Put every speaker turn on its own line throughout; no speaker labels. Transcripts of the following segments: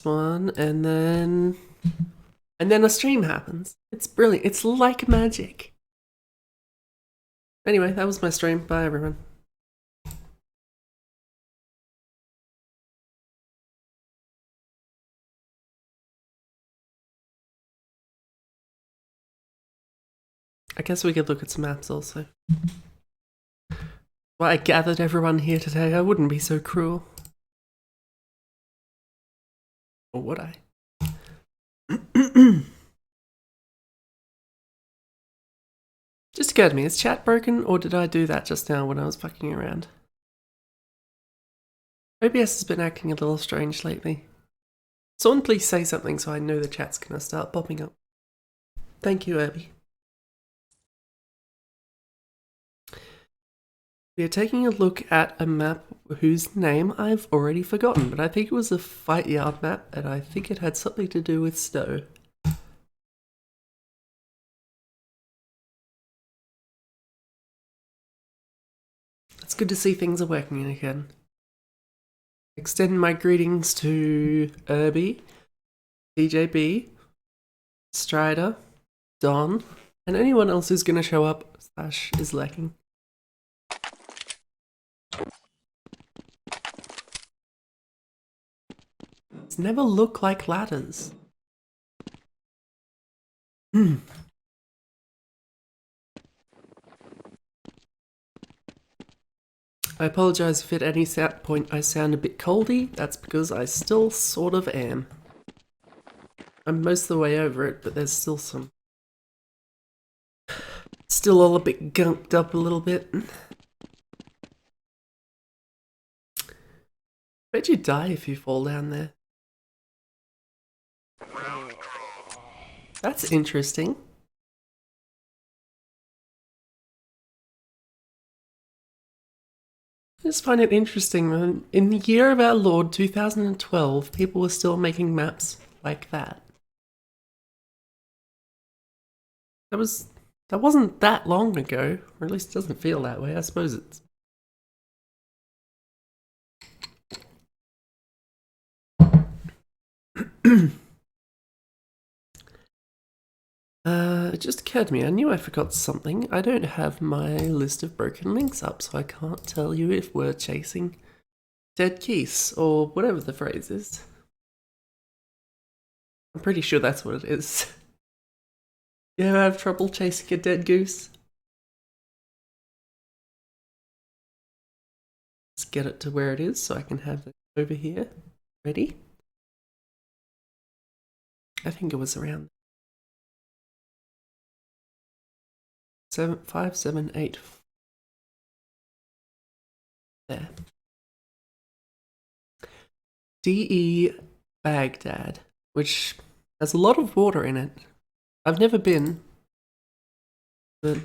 one, and then a stream happens. It's brilliant. It's like magic. Anyway, that was my stream. Bye, everyone. I guess we could look at some maps also. Well, I gathered everyone here today. I wouldn't be so cruel. Or would I? Just occurred to me, is chat broken, or did I do that just now when I was fucking around? OBS has been acting a little strange lately. Someone please say something so I know the chat's gonna start popping up. Thank you, Abby. We are taking a look at a map whose name I've already forgotten, but I think it was a fight yard map, and I think it had something to do with Stowe. It's good to see things are working again. Extend my greetings to Irby, DJB, Strider, Don, and anyone else who's gonna show up / is lacking. These never look like ladders. I apologise if at any point I sound a bit coldy. That's because I still sort of am. I'm most of the way over it, but there's still some... Still all a bit gunked up a little bit. Bet you die if you fall down there. That's interesting. I just find it interesting that in the year of our Lord 2012, people were still making maps like that. That wasn't that long ago, or at least it doesn't feel that way. I suppose it's... It just occurred to me, I knew I forgot something. I don't have my list of broken links up, so I can't tell you if we're chasing dead geese, or whatever the phrase is. I'm pretty sure that's what it is. You ever have trouble chasing a dead goose? Let's get it to where it is so I can have it over here. Ready? I think it was around 5, 7, 8. There. DE Baghdad, which has a lot of water in it. I've never been, but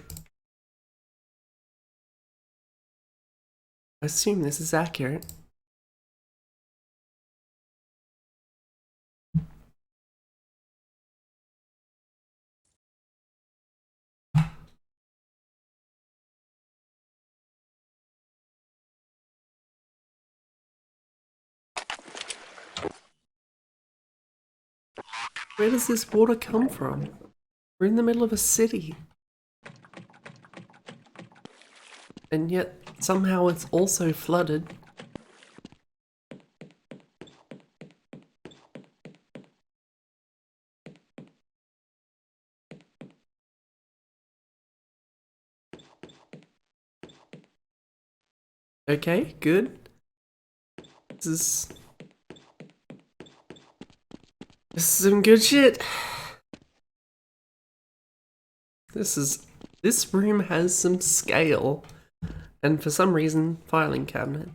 I assume this is accurate. Where does this water come from? We're in the middle of a city. And yet, somehow it's also flooded. Okay, good. This is some good shit. This room has some scale, and for some reason, filing cabinet.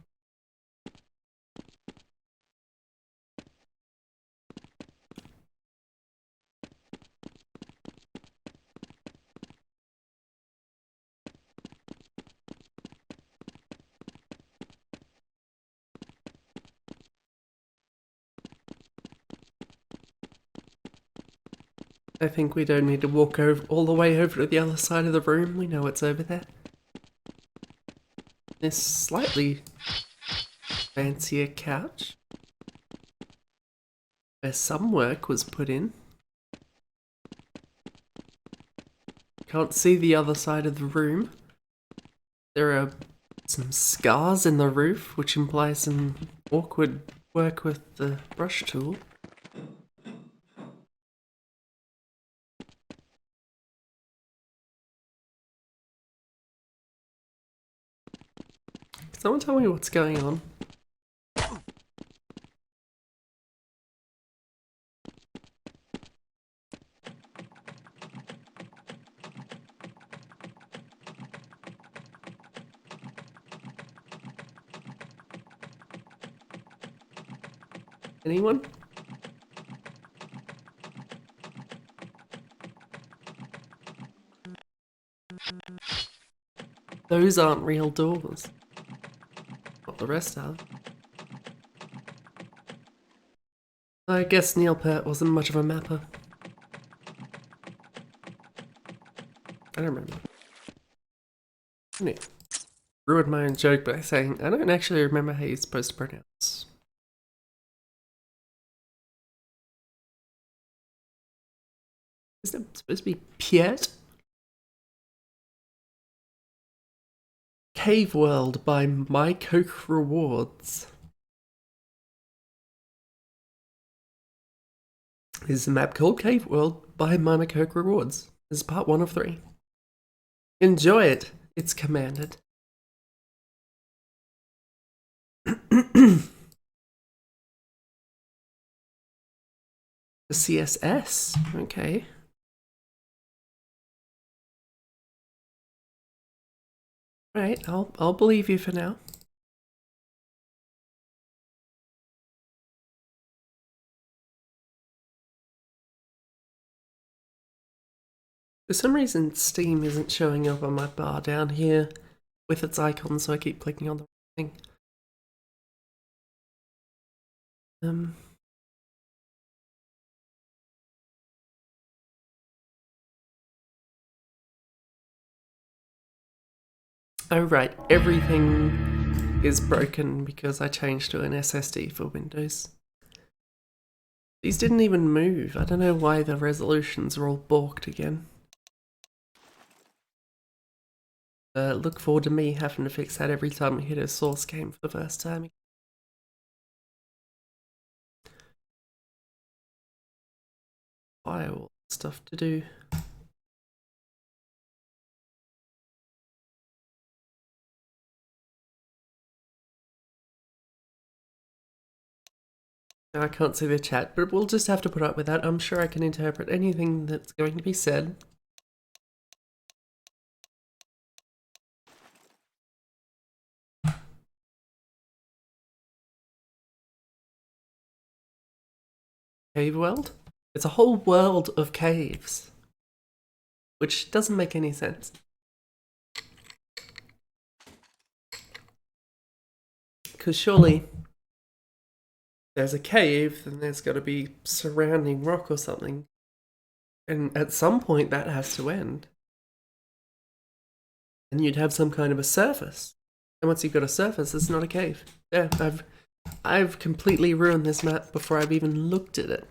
I think we don't need to walk all the way over to the other side of the room. We know it's over there. This slightly fancier couch. where some work was put in. Can't see the other side of the room. There are some scars in the roof, which implies some awkward work with the brush tool. Can someone tell me what's going on? Anyone? Those aren't real doors. What the rest are. I guess Neil Peart wasn't much of a mapper. I don't remember. Anyway, ruined my own joke by saying I don't actually remember how you're supposed to pronounce. Is that supposed to be Piet? Cave World by My Coke Rewards. This is a map called Cave World by My Coke Rewards. This is part 1 of 3. Enjoy it. It's commanded. The CSS. Okay. Right, I'll believe you for now. For some reason, Steam isn't showing up on my bar down here with its icon, so I keep clicking on the thing. Oh right, everything is broken because I changed to an SSD for Windows. These didn't even move. I don't know why the resolutions are all balked again. Look forward to me having to fix that every time we hit a source game for the first time. Firewall stuff to do. I can't see the chat, but we'll just have to put up with that. I'm sure I can interpret anything that's going to be said. Cave world? It's a whole world of caves. Which doesn't make any sense. Because surely there's a cave, then there's got to be surrounding rock or something. And at some point that has to end. And you'd have some kind of a surface. And once you've got a surface, it's not a cave. Yeah, I've completely ruined this map before I've even looked at it.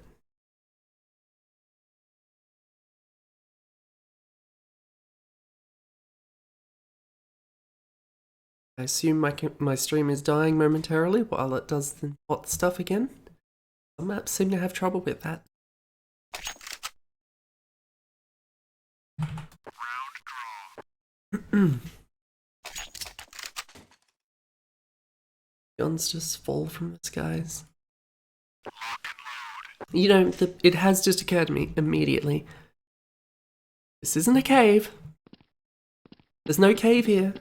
I assume my stream is dying momentarily while it does the hot stuff again. Some maps seem to have trouble with that. Guns just fall from the skies. You know, it has just occurred to me immediately. This isn't a cave. There's no cave here.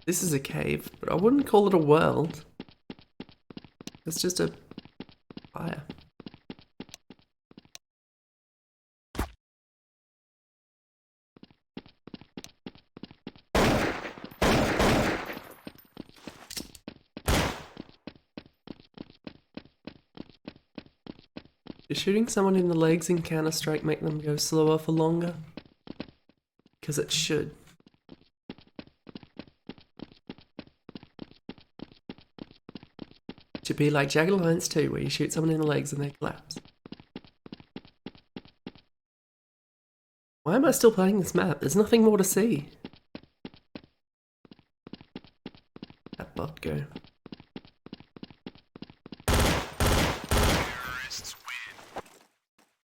This is a cave, but I wouldn't call it a world. It's just a fire. Does shooting someone in the legs in Counter-Strike make them go slower for longer? Because it should. to be like Jagged Alliance 2, where you shoot someone in the legs and they collapse. Why am I still playing this map? There's nothing more to see. That bot go.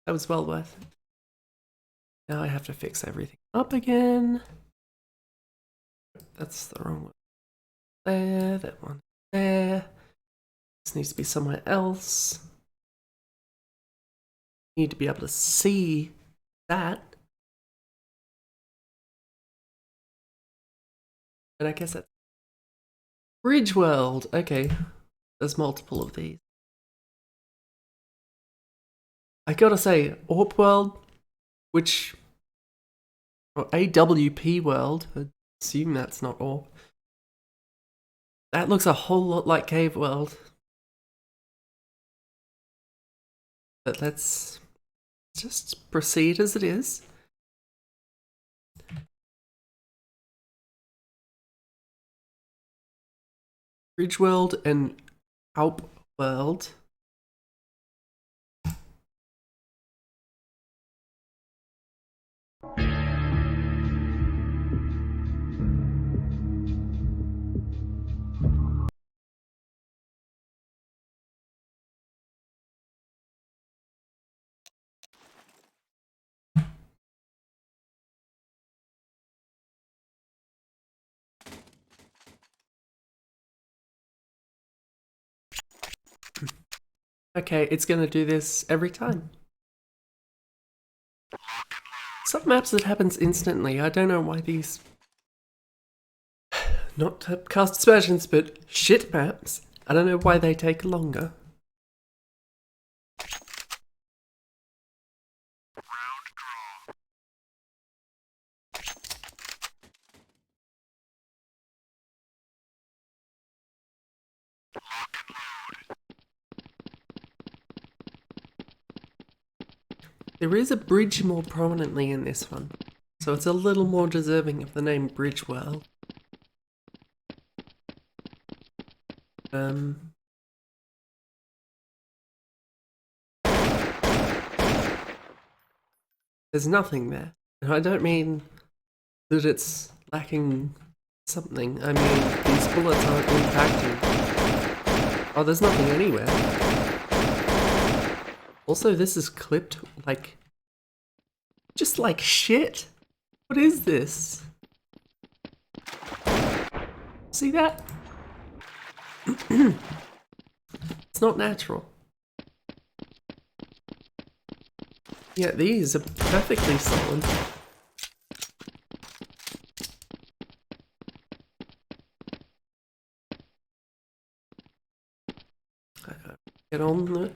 That was well worth it. Now I have to fix everything up again. That's the wrong one. There, that one there. This needs to be somewhere else. Need to be able to see that. And I guess that's Bridge World. Okay, there's multiple of these. I gotta say, Orp World, which, or AWP World, I assume that's not Orp. That looks a whole lot like Cave World. But let's just proceed as it is. Bridge World and Alp World. Okay, it's gonna do this every time. Some maps it happens instantly. I don't know why these, not to cast aspersions, but shit maps. I don't know why they take longer. There is a bridge more prominently in this one, so it's a little more deserving of the name Bridge World. There's nothing there. And I don't mean that it's lacking something. I mean, these bullets aren't impacting. Oh, there's nothing anywhere. Also, this is clipped like, just like shit. What is this? See that? It's not natural. Yeah, these are perfectly solid. Get on the...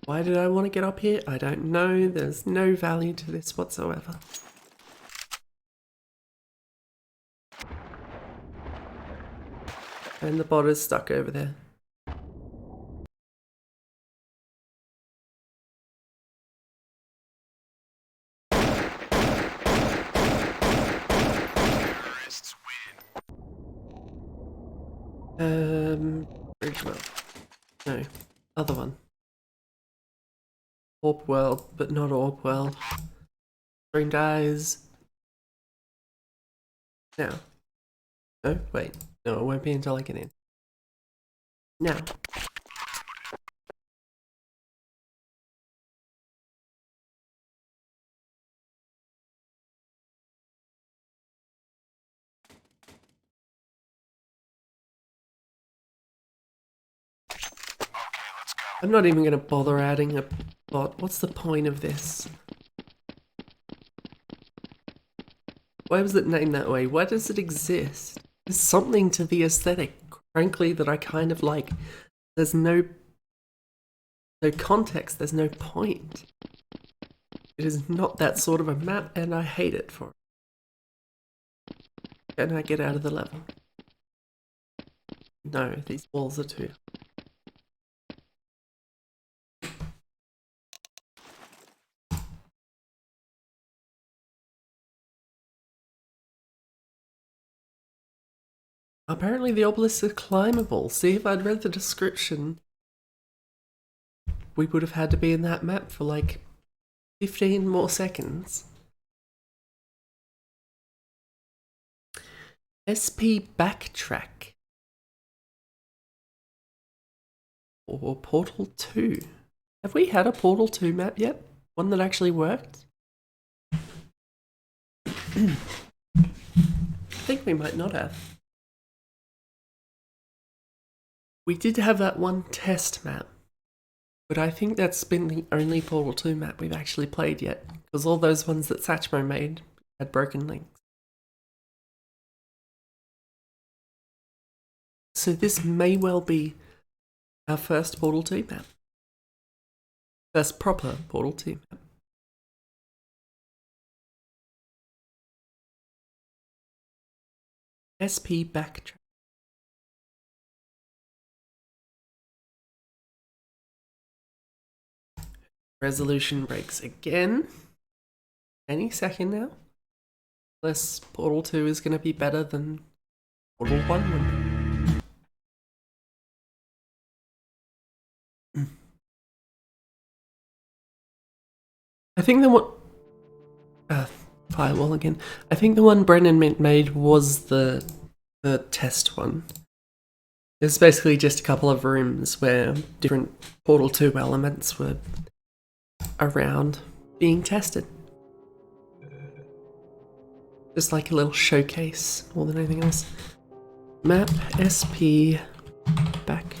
Why did I want to get up here? I don't know. There's no value to this whatsoever. And the bot is stuck over there. Bridgewell. No, other one. Orp World, but not Orp World. Screen dies. Now. No, wait. No, it won't be until I get in. Now. I'm not even going to bother adding a bot. What's the point of this? Why was it named that way? Why does it exist? There's something to the aesthetic, frankly, that I kind of like. There's no context, there's no point. It is not that sort of a map, and I hate it for it. Can I get out of the level? No, these walls are too... Apparently the obelisks are climbable. See, if I'd read the description, we would have had to be in that map for like 15 more seconds. SP Backtrack. Or Portal 2. Have we had a Portal 2 map yet? One that actually worked? I think we might not have. We did have that one test map, but I think that's been the only Portal 2 map we've actually played yet, because all those ones that Satchmo made had broken links. So this may well be our first Portal 2 map. First proper Portal 2 map. SP Backtrack. Resolution breaks again. Any second now. Unless Portal 2 is going to be better than Portal 1 would. I think the one... firewall again. I think the one Brennan made was the test one. It's basically just a couple of rooms where different Portal 2 elements were around being tested. Just like a little showcase more than anything else. Map SP back.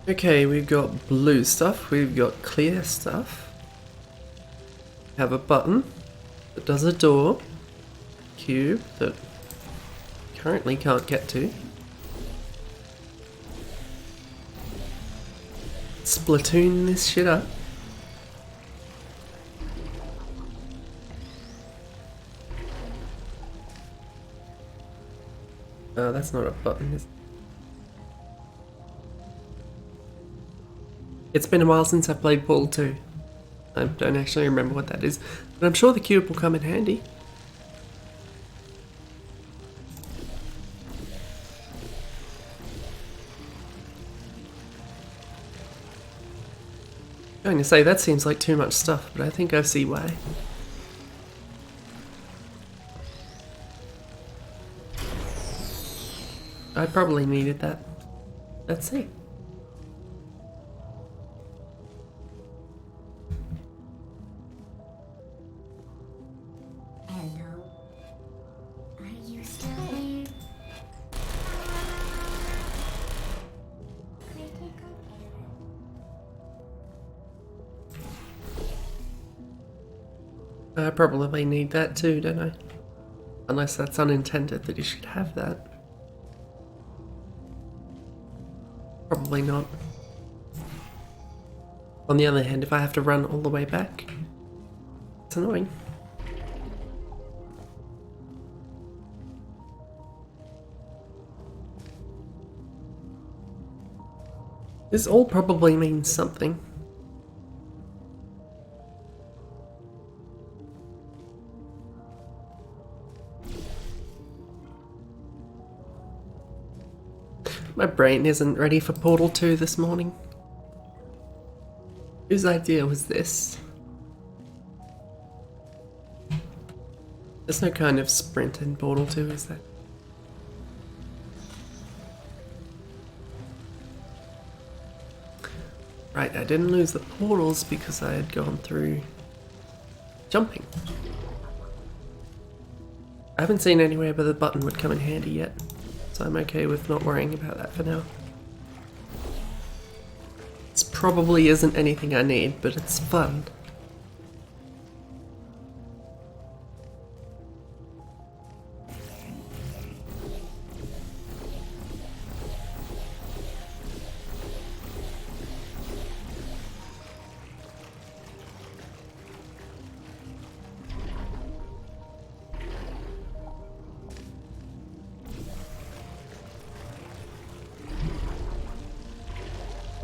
Okay, we've got blue stuff, we've got clear stuff. We have a button that does a door, cube that currently can't get to. Splatoon this shit up. Oh, that's not a button, is it? It's been a while since I've played Portal 2. I don't actually remember what that is, but I'm sure the cube will come in handy. I'm going to say that seems like too much stuff, but I think I see why. I probably needed that. Let's see. I probably need that too, don't I? Unless that's unintended that you should have that. Probably not. On the other hand, if I have to run all the way back, it's annoying. This all probably means something. My brain isn't ready for Portal 2 this morning. Whose idea was this? There's no kind of sprint in Portal 2, is there? Right, I didn't lose the portals because I had gone through jumping. I haven't seen anywhere where the button would come in handy yet, so I'm okay with not worrying about that for now. This probably isn't anything I need, but it's fun.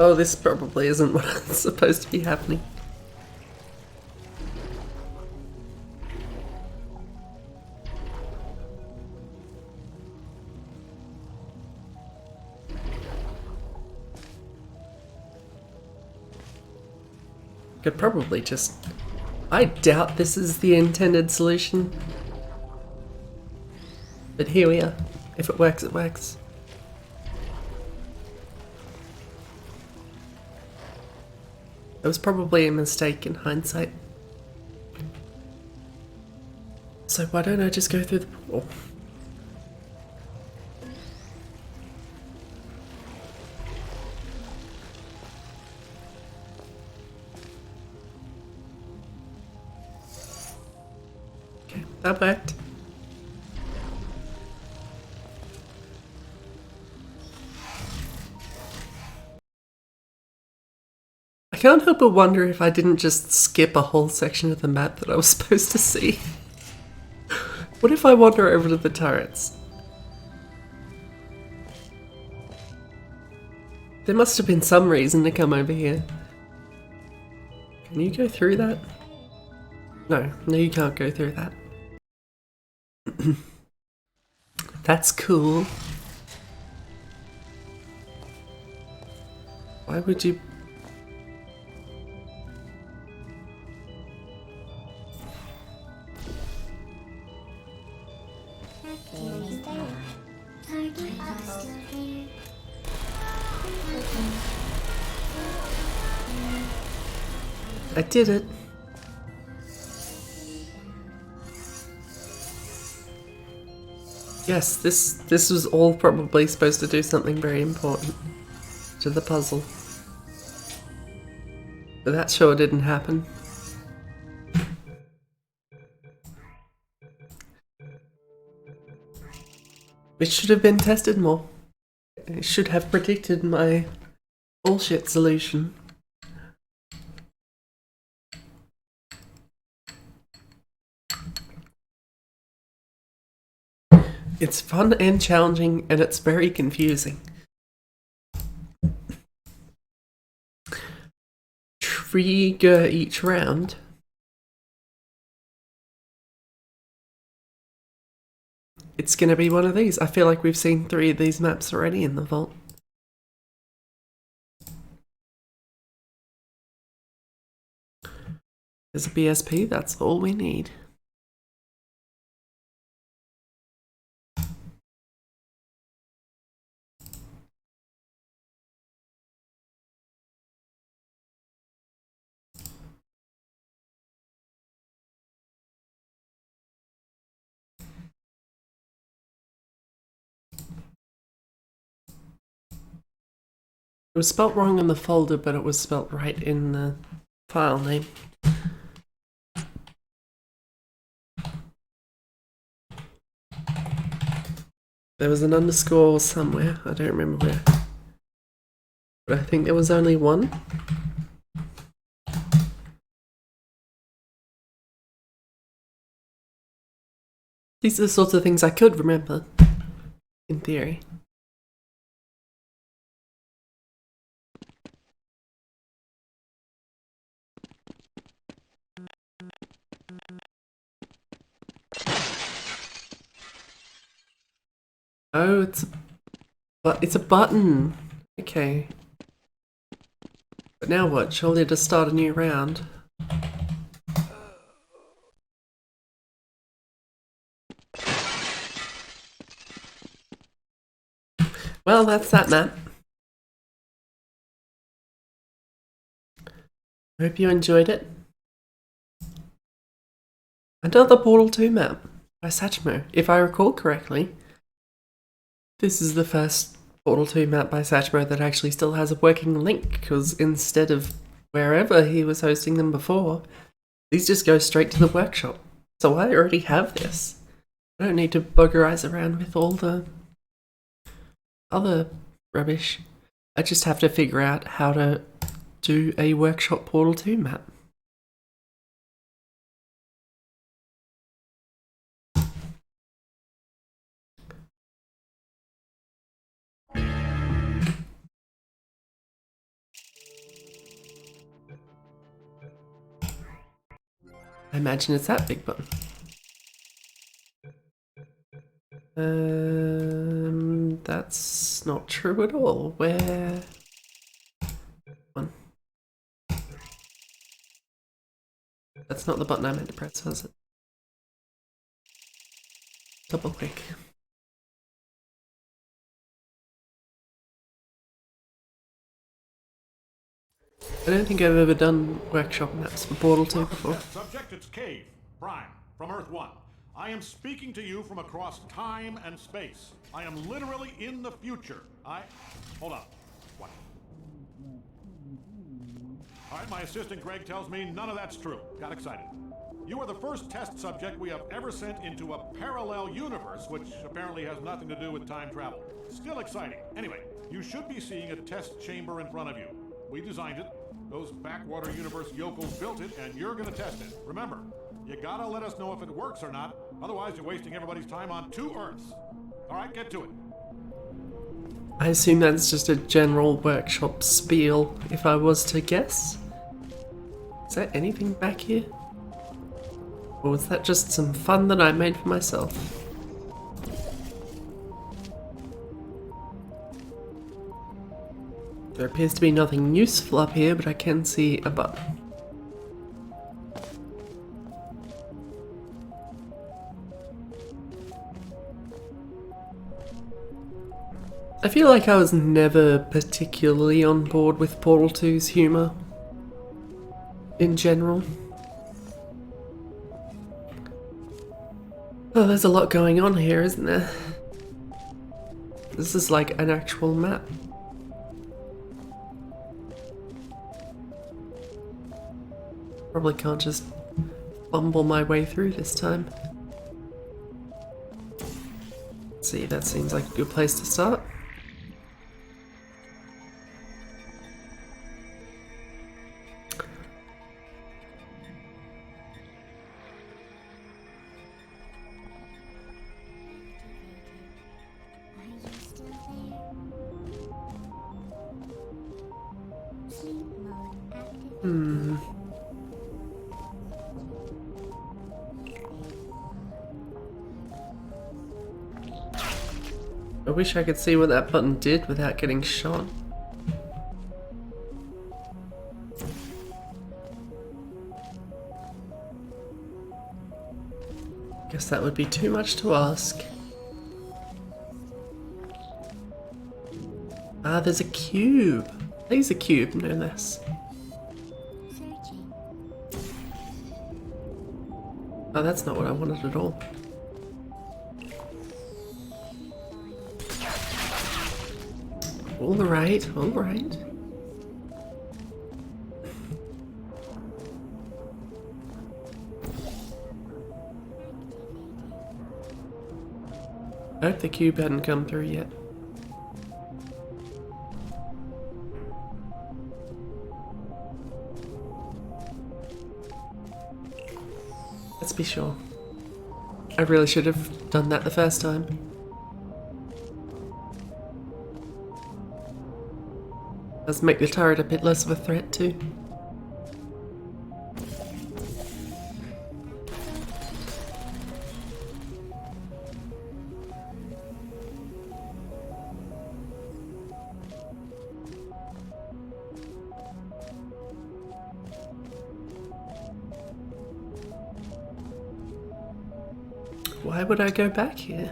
Oh, this probably isn't what's supposed to be happening. Could probably just... I doubt this is the intended solution. But here we are. If it works, it works. It was probably a mistake in hindsight. So why don't I just go through the portal? Okay, that worked. I can't help but wonder if I didn't just skip a whole section of the map that I was supposed to see. What if I wander over to the turrets? There must have been some reason to come over here. Can you go through that? No, you can't go through that. That's cool. Why would you... I did it. Yes, this was all probably supposed to do something very important to the puzzle. But that sure didn't happen. It should have been tested more. It should have predicted my bullshit solution. It's fun and challenging, and it's very confusing. Trigger each round. It's gonna be one of these. I feel like we've seen 3 of these maps already in the vault. There's a BSP, that's all we need. It was spelt wrong in the folder, but it was spelt right in the file name. There was an underscore somewhere, I don't remember where. But I think there was only one. These are the sorts of things I could remember, in theory. Oh, it's a button. Okay. But now what? Surely to start a new round. Well, that's that map. I hope you enjoyed it. Another Portal 2 map by Satchmo. If I recall correctly, this is the first Portal 2 map by Satchmo that actually still has a working link, because instead of wherever he was hosting them before, these just go straight to the workshop. So I already have this. I don't need to buggerize around with all the other rubbish. I just have to figure out how to do a workshop Portal 2 map. I imagine it's that big button. That's not true at all. Where? One. That's not the button I meant to press, was it? Double click. I don't think I've ever done workshop maps for Portal 2 before.
Subject, it's Cave, Prime, from Earth 1. I am speaking to you from across time and space. I am literally in the future. Hold on. What? Alright, my assistant Greg tells me none of that's true. Got excited. You are the first test subject we have ever sent into a parallel universe, which apparently has nothing to do with time travel. Still exciting. Anyway, you should be seeing a test chamber in front of you. We designed it. Those backwater universe yokels built it, and you're gonna test it. Remember, you gotta let us know if it works or not. Otherwise, you're wasting everybody's time on 2 Earths. Alright, get to it.
I assume that's just a general workshop spiel, if I was to guess. Is there anything back here? Or was that just some fun that I made for myself? There appears to be nothing useful up here, but I can see a button. I feel like I was never particularly on board with Portal 2's humour in general. Oh, there's a lot going on here, isn't there? This is like an actual map. Probably can't just bumble my way through this time. Let's see, that seems like a good place to start. I wish I could see what that button did without getting shot. Guess that would be too much to ask. Ah, there's a cube. Laser cube, no less. Oh, that's not what I wanted at all. Alright, alright. I hope the cube hadn't come through yet. Let's be sure. I really should have done that the first time. Does make the turret a bit less of a threat too. Why would I go back here?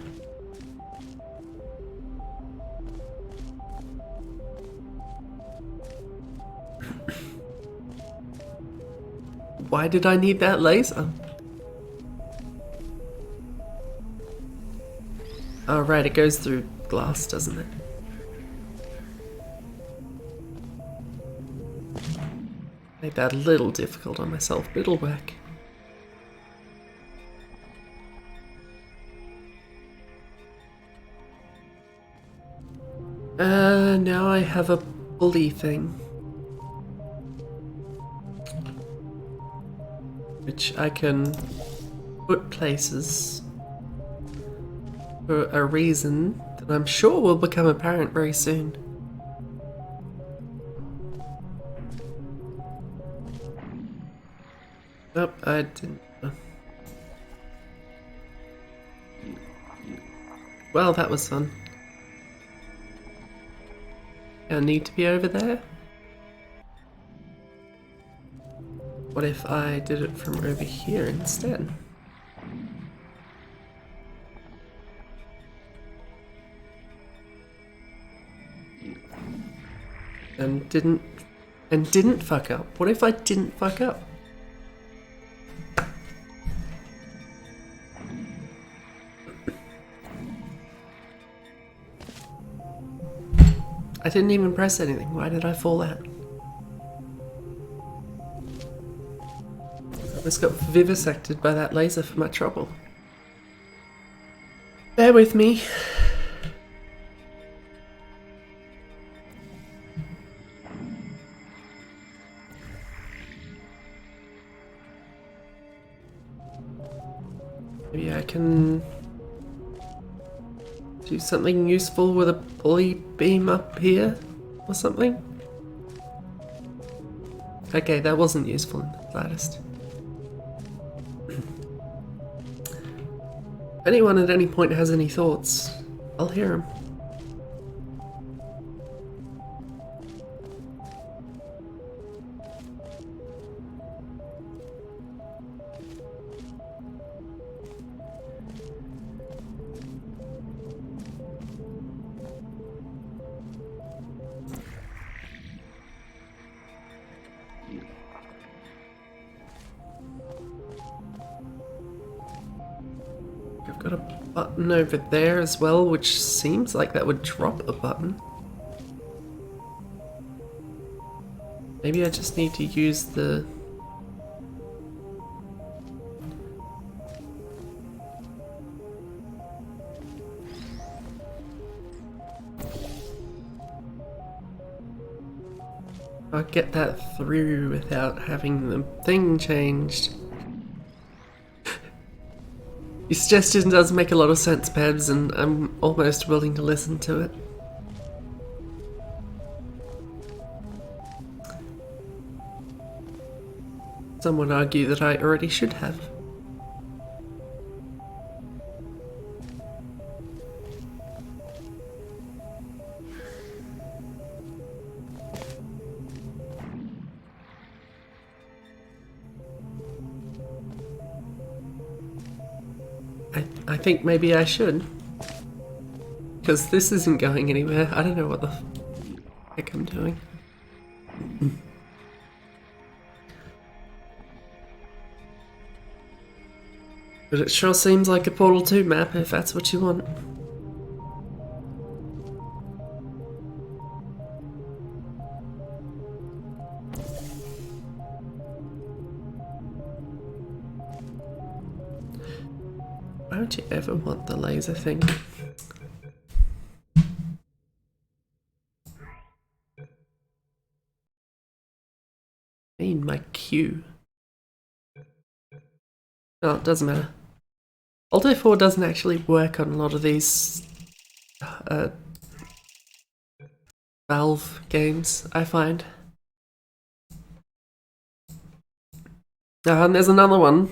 Why did I need that laser? Oh right, it goes through glass, doesn't it? Made that a little difficult on myself, but it'll work. Now I have a pulley thing. Which I can put places for a reason that I'm sure will become apparent very soon. Nope, I didn't Well, that was fun. I need to be over there? What if I did it from over here instead? And didn't fuck up. What if I didn't fuck up? I didn't even press anything. Why did I fall out? I just got vivisected by that laser for my trouble. Bear with me. Maybe I can do something useful with a pulley beam up here or something. Okay, that wasn't useful in the slightest. If anyone at any point has any thoughts, I'll hear them. I've got a button over there as well, which seems like that would drop a button. Maybe I just need to use the... I'll get that through without having the thing changed. Your suggestion does make a lot of sense, Pebs, and I'm almost willing to listen to it. Some would argue that I already should have. I think maybe I should. Because this isn't going anywhere. I don't know what the heck I'm doing. But it sure seems like a Portal 2 map if that's what you want. Why would you ever want the laser thing? I need my Q. Oh, it doesn't matter. Alt F4 doesn't actually work on a lot of these Valve games, I find. Oh, and there's another one.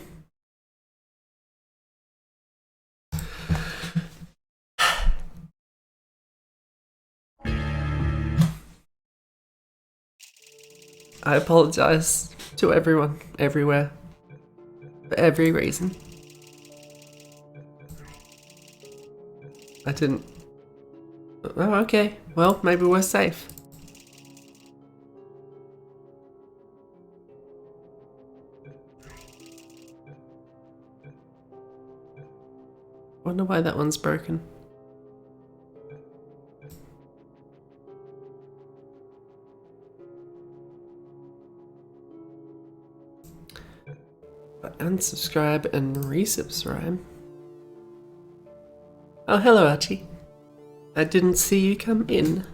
I apologize to everyone, everywhere, for every reason. I didn't... Oh, okay. Well, maybe we're safe. Wonder why that one's broken. Unsubscribe and resubscribe. Oh, hello, Archie. I didn't see you come in.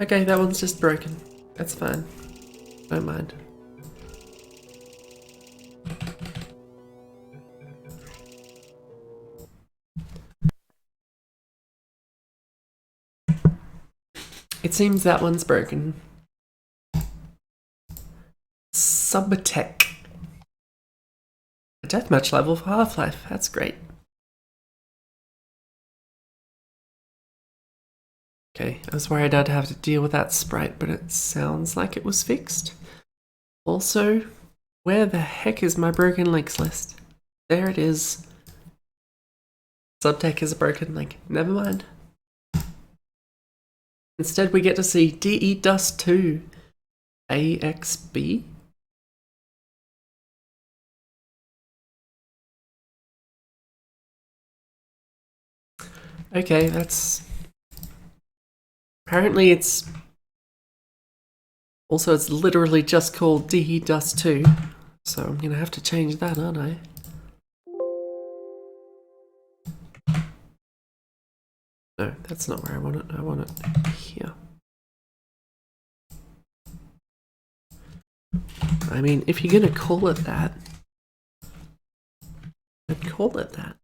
Okay, that one's just broken. That's fine. Don't mind. It seems that one's broken. Subtech. A deathmatch level for Half-Life. That's great. Okay, I was worried I'd have to deal with that sprite, but it sounds like it was fixed. Also, where the heck is my broken links list? There it is. Subtech is a broken link. Never mind. Instead, we get to see DE Dust 2 AXB. Okay, that's... Apparently it's... Also, it's literally just called DE Dust 2. So I'm gonna have to change that, aren't I? No, that's not where I want it. I want it here. I mean, if you're gonna call it that, I'd call it that.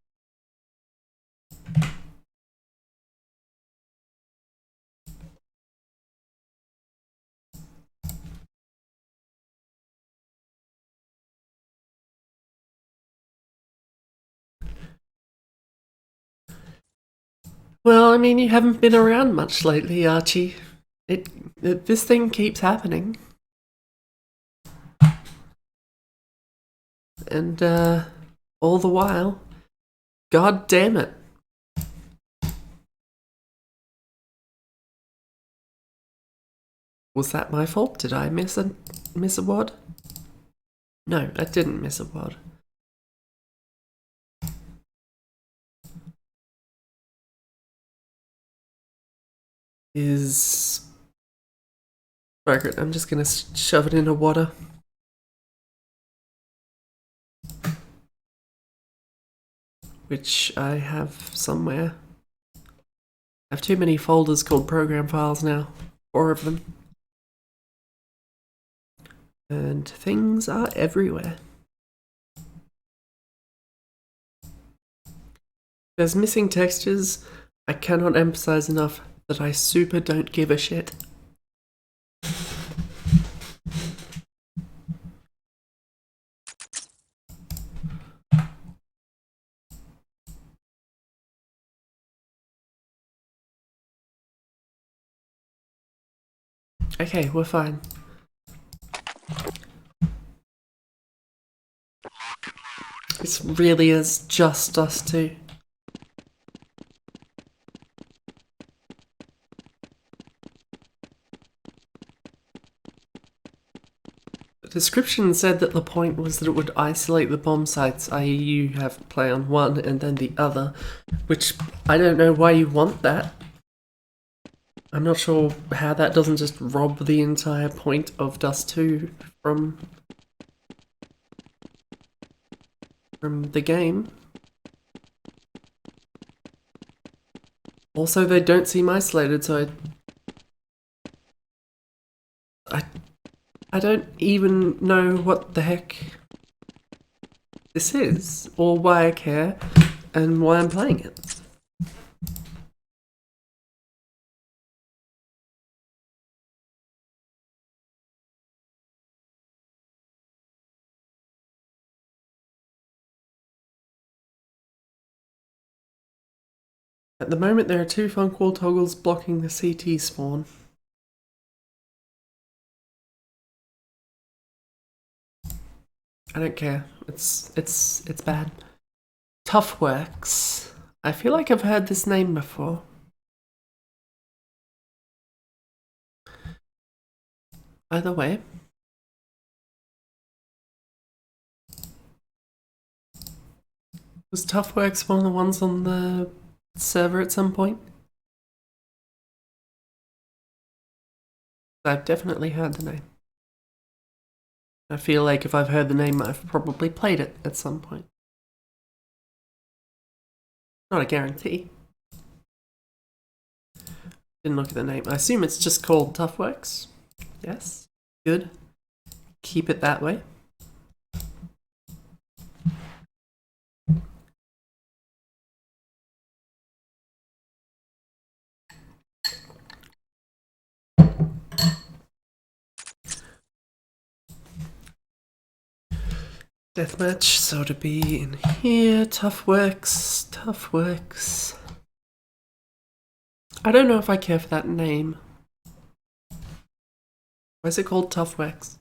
Well, I mean, you haven't been around much lately, Archie. This thing keeps happening. And, all the while, god damn it. Was that my fault? Did I miss a wad? No, I didn't miss a wad. Is... Margaret, I'm just gonna shove it into water. Which I have somewhere. I have too many folders called program files now. 4 of them. And things are everywhere. There's missing textures. I cannot emphasize enough that I super don't give a shit. Okay, we're fine. This really is just us two. The description said that the point was that it would isolate the bomb sites, i.e. you have to play on one and then the other, which I don't know why you want that. I'm not sure how that doesn't just rob the entire point of Dust 2 from the game. Also, they don't seem isolated, so I don't even know what the heck this is, or why I care, and why I'm playing it. At the moment, there are 2 funk wall toggles blocking the CT spawn. I don't care. It's bad. Toughworks. I feel like I've heard this name before. Either way. Was Toughworks one of the ones on the server at some point? I've definitely heard the name. I feel like if I've heard the name, I've probably played it at some point. Not a guarantee. Didn't look at the name. I assume it's just called Toughworks. Yes. Good. Keep it that way. Deathmatch, so to be in here. Tough works, tough works. I don't know if I care for that name. Why is it called Tough Works?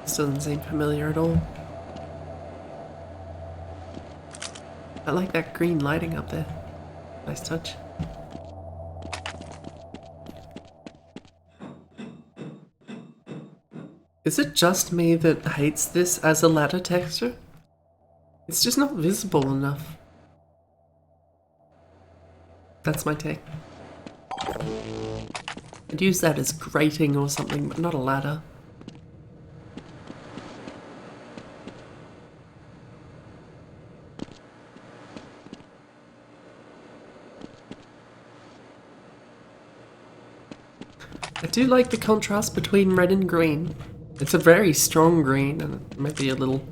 This doesn't seem familiar at all. I like that green lighting up there. Nice touch. Is it just me that hates this as a ladder texture? It's just not visible enough. That's my take. I'd use that as grating or something, but not a ladder. I do like the contrast between red and green. It's a very strong green, and it might be a little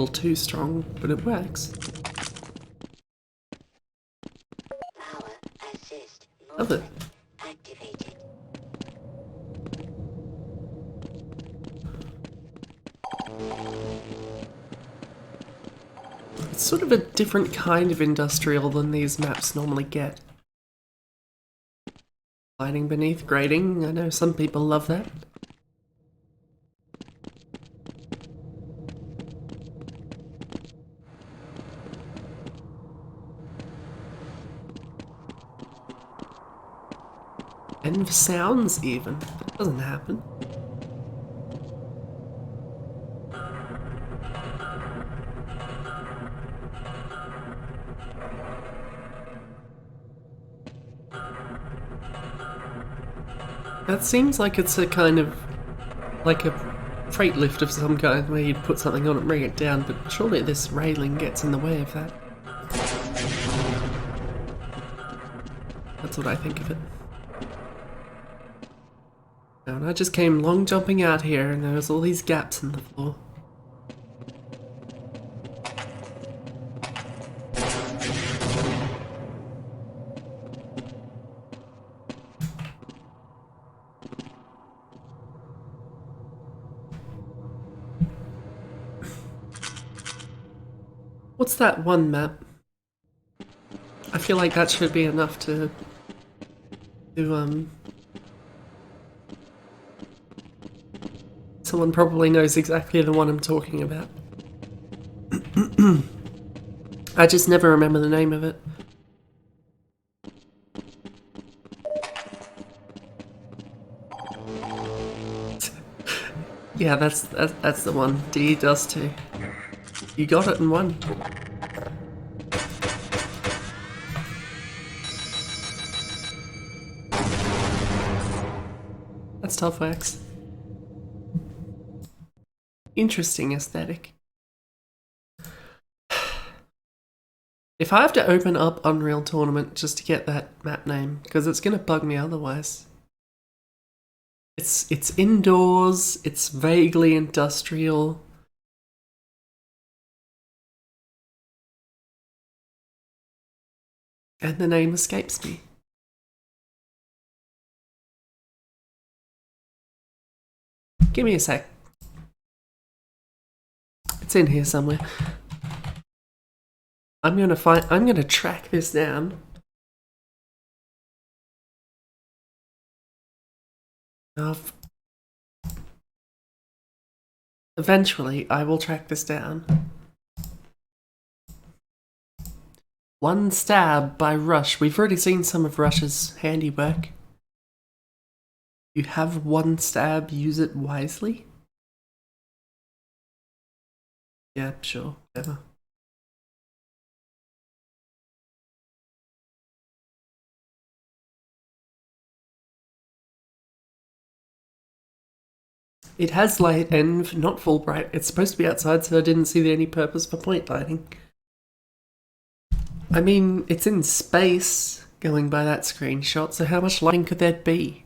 too strong, but it works.
Power assist
Love it.
activated.
It's sort of a different kind of industrial than these maps normally get. Lighting beneath grating, I know some people love that. And sounds even. That doesn't happen. That seems like it's a kind of like a freight lift of some kind where you'd put something on and bring it down, but surely this railing gets in the way of that. That's what I think of it. And I just came long jumping out here and there was all these gaps in the floor. What's that one map? I feel like that should be enough to someone probably knows exactly the one I'm talking about. I just never remember the name of it. Yeah, that's the one. D does too. You got it in one. That's tough wax. Interesting aesthetic. If I have to open up Unreal Tournament just to get that map name, because it's gonna bug me otherwise. It's indoors, it's vaguely industrial. And the name escapes me. Give me a sec. It's in here somewhere. I'm gonna track this down. Eventually, I will track this down. One Stab by Rush. We've already seen some of Rush's handiwork. You have one stab, use it wisely? Yeah, sure, whatever. It has light and not full bright. It's supposed to be outside, so I didn't see any purpose for point lighting. I mean, it's in space, going by that screenshot, so how much lighting could there be?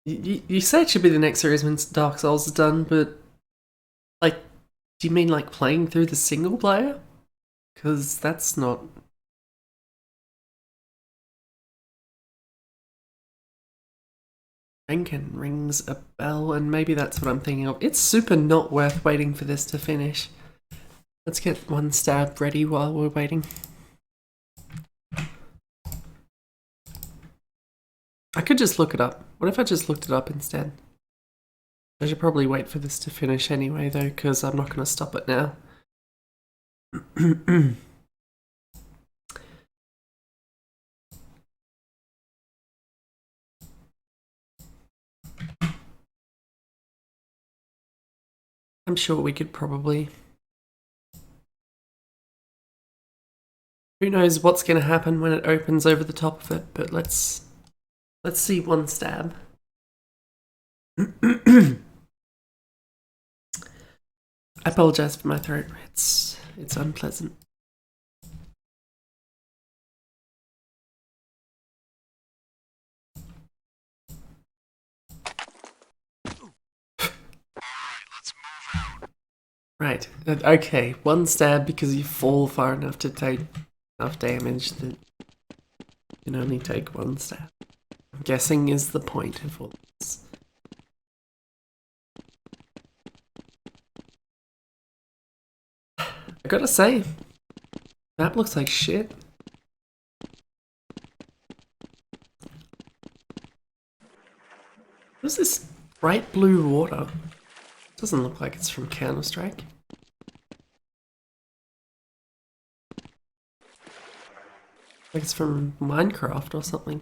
You say it should be the next series when Dark Souls is done, but like Do you mean like playing through the single player? Because that's not... Rankin rings a bell, and maybe that's what I'm thinking of. It's super not worth waiting for this to finish. Let's get one stab ready while we're waiting. I could just look it up. What if I just looked it up instead? I should probably wait for this to finish anyway, though, because I'm not going to stop it now. I'm sure we could probably... Who knows what's going to happen when it opens over the top of it, but let's see one stab. I apologize for my throat. It's unpleasant. Right. Okay. One stab because you fall far enough to take enough damage that you can only take one stab. I'm guessing is the point of all this. I gotta say, map looks like shit. What's this bright blue water? Doesn't look like it's from Counter-Strike. Like it's from Minecraft or something.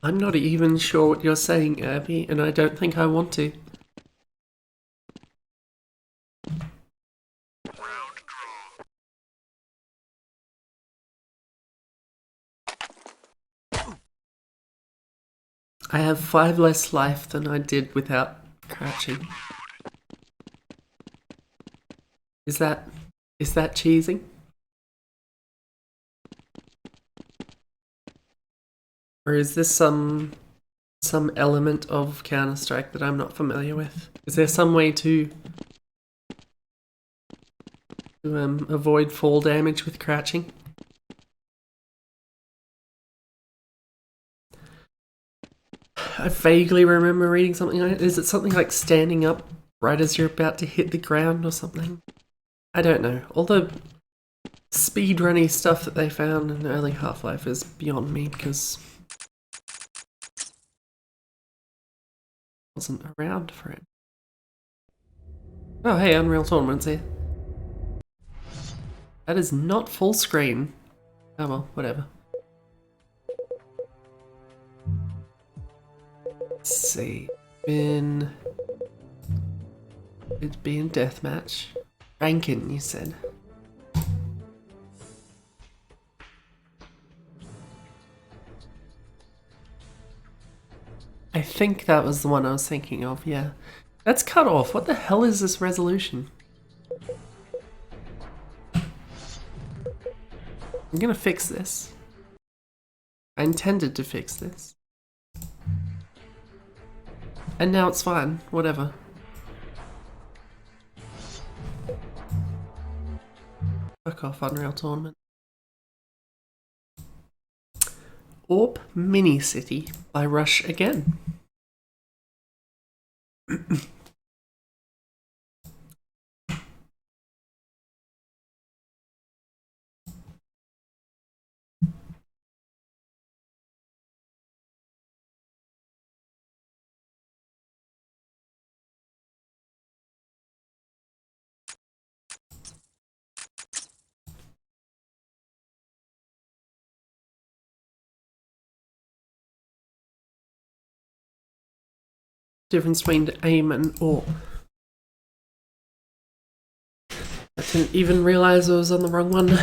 I'm not even sure what you're saying, Abby, and I don't think I want to. I have 5 less life than I did without crouching. Is that cheesing? Or is this some element of Counter-Strike that I'm not familiar with? Is there some way to avoid fall damage with crouching? I vaguely remember reading something like it. Is it something like standing up right as you're about to hit the ground or something? I don't know. All the speedrunny stuff that they found in early Half-Life is beyond me because I wasn't around for it. Oh hey, Unreal Tournament's here. That is not full screen. Oh well, whatever. Let's see. It'd be in deathmatch. Rankin, you said. I think that was the one I was thinking of, yeah. That's cut off. What the hell is this resolution? I'm gonna fix this. I intended to fix this. And now it's fine. Whatever. Fuck off, Unreal Tournament. Orp Mini City by Rush again. Difference between aim and AWP. I didn't even realize I was on the wrong one.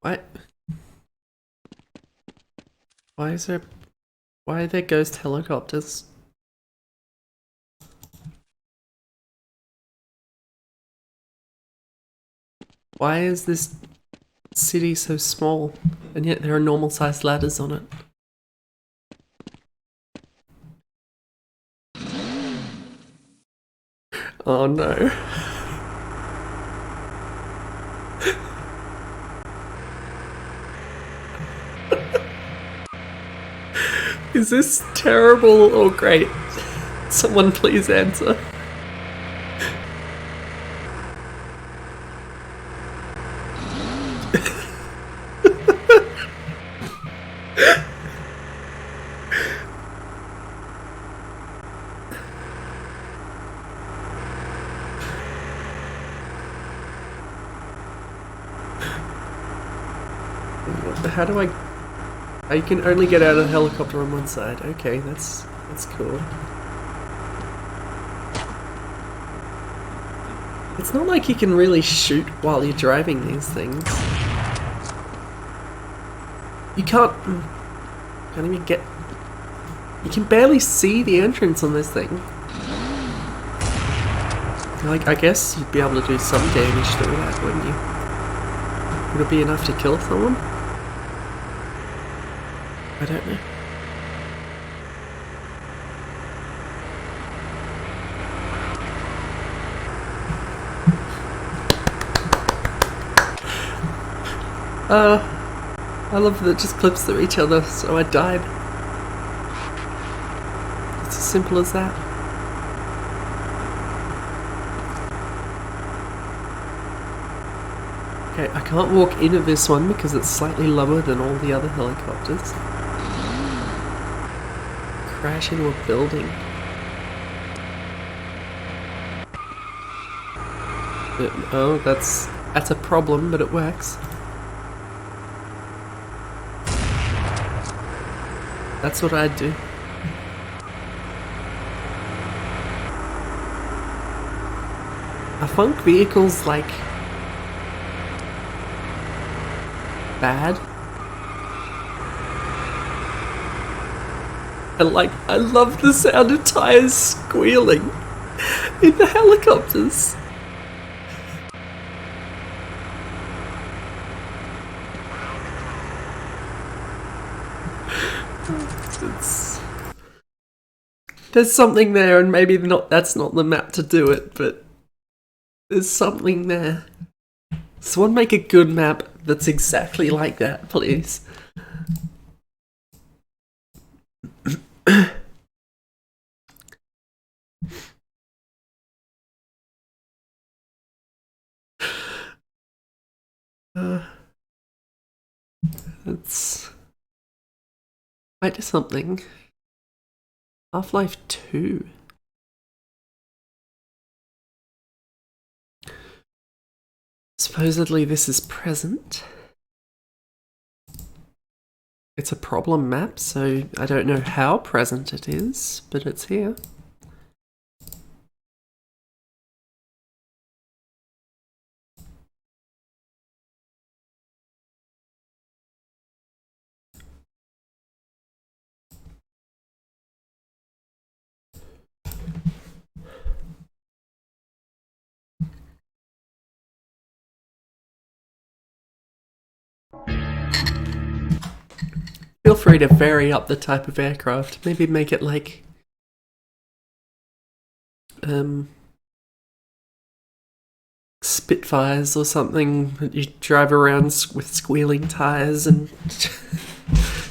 What? Why are there ghost helicopters? Why is this city so small, and yet there are normal sized ladders on it? Oh no. Is this terrible or great? Someone please answer. How do I... I can only get out of the helicopter on one side. Okay, that's cool. It's not like you can really shoot while you're driving these things. You can't even get... You can barely see the entrance on this thing. Like, I guess you'd be able to do some damage through that, wouldn't you? Would it be enough to kill someone? I don't know. I love that it just clips through each other, so I died. It's as simple as that. Okay, I can't walk into this one because it's slightly lower than all the other helicopters. Crash into a building. Oh, that's a problem, but it works. That's what I'd do. Are funk vehicles like bad? I love the sound of tires squealing in the helicopters. There's something there, and maybe that's not the map to do it, but there's something there. Someone make a good map that's exactly like that, please. That's... Might do something. Half-Life 2. Supposedly this is present. It's a problem map, so I don't know how present it is, but it's here. Feel free to vary up the type of aircraft. Maybe make it like... Spitfires or something that you drive around with squealing tires and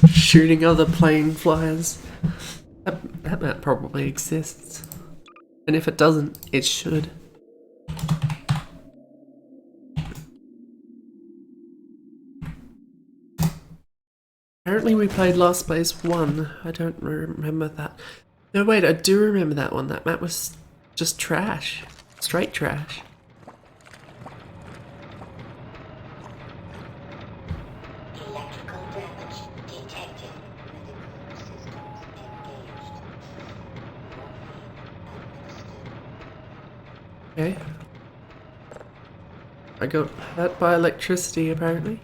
shooting other plane flyers. That map probably exists. And if it doesn't, it should. Apparently we played Last Space 1. I don't remember that. No, wait, I do remember that one. That map was just trash. Straight trash.
Electrical damage detected. Medical systems engaged. Morphine administered.
Okay. I got hurt by electricity, apparently.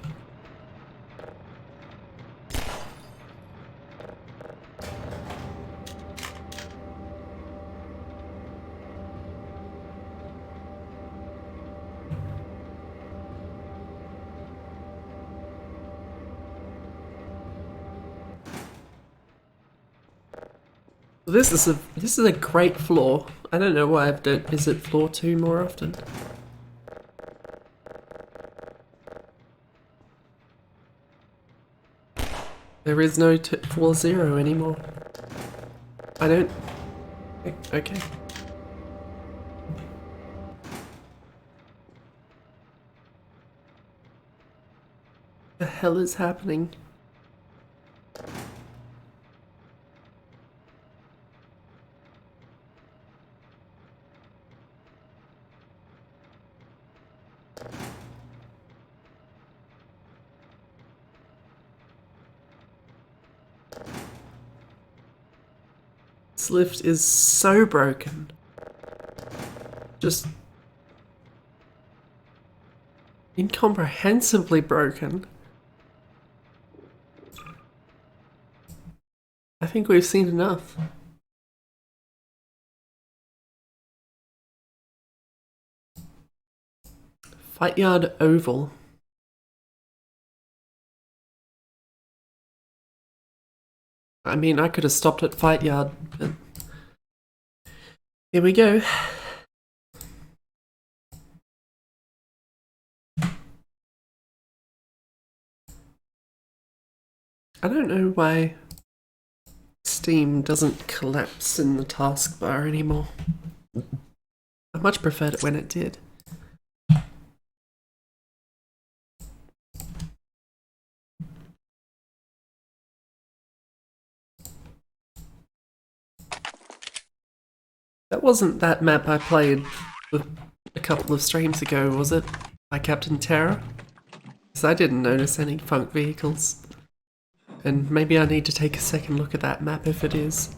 This is a great floor. I don't know why I don't visit floor 2 more often. There is no floor 0 anymore. I don't... Okay. The hell is happening? This lift is so broken. Just incomprehensibly broken. I think we've seen enough. Fight Yard Oval. I mean, I could have stopped at Fight Yard, but here we go. I don't know why Steam doesn't collapse in the taskbar anymore. I much preferred it when it did. That wasn't that map I played a couple of streams ago, was it? By Captain Terror? Because I didn't notice any funk vehicles. And maybe I need to take a second look at that map if it is.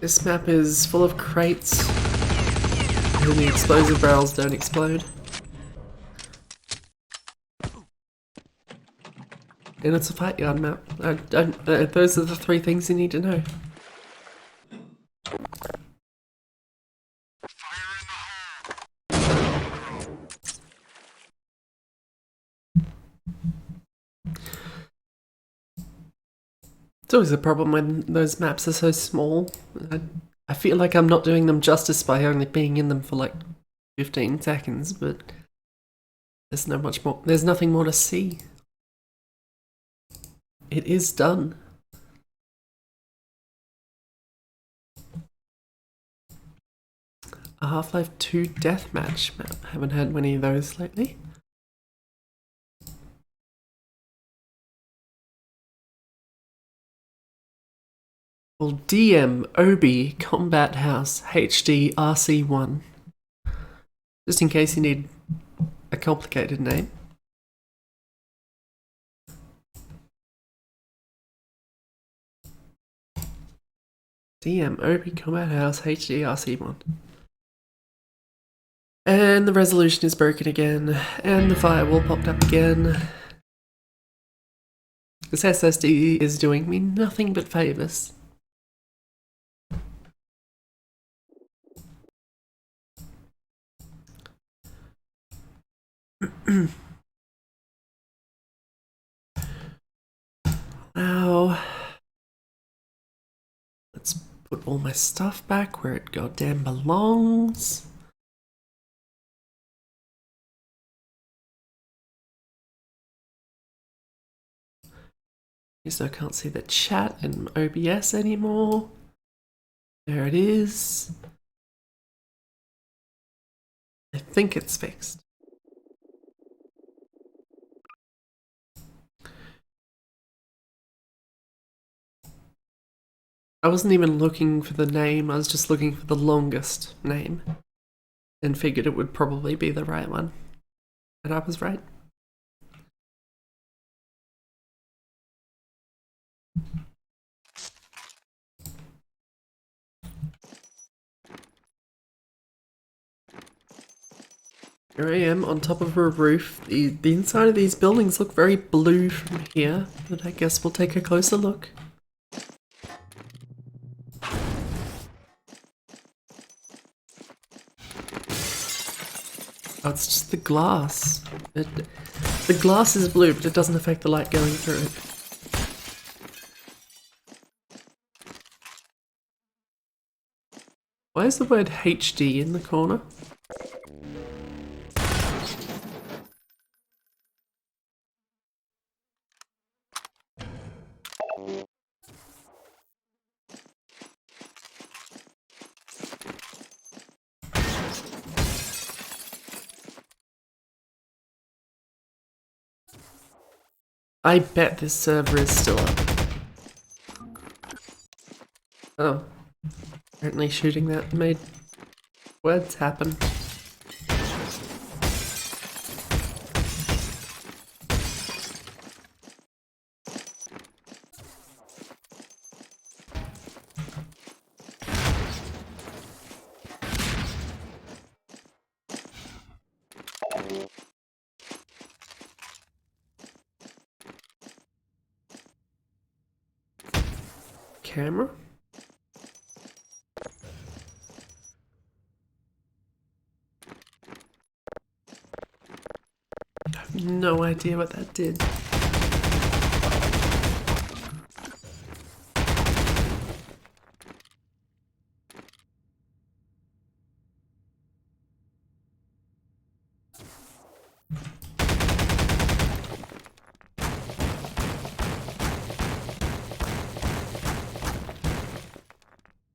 This map is full of crates, and the explosive barrels don't explode. And it's a fight yard map. Those are the 3 things you need to know. It's always a problem when those maps are so small. I feel like I'm not doing them justice by only being in them for like 15 seconds, but there's nothing more to see. It is done. A Half-Life 2 deathmatch map. Haven't had many of those lately. Well, DM Obi Combat House HD RC1. Just in case you need a complicated name. DM Obi Combat House HD RC1. And the resolution is broken again, and the firewall popped up again. This SSD is doing me nothing but favours. Now, let's put all my stuff back where it goddamn belongs. So I can't see the chat in OBS anymore. There it is. I think it's fixed. I wasn't even looking for the name, I was just looking for the longest name. And figured it would probably be the right one. And I was right. Here I am on top of a roof. The inside of these buildings look very blue from here, but I guess we'll take a closer look. Oh, it's just the glass. The glass is blue, but it doesn't affect the light going through it. Why is the word HD in the corner? I bet this server is still up. Oh. Apparently shooting that made words happen. Camera? I have no idea what that did.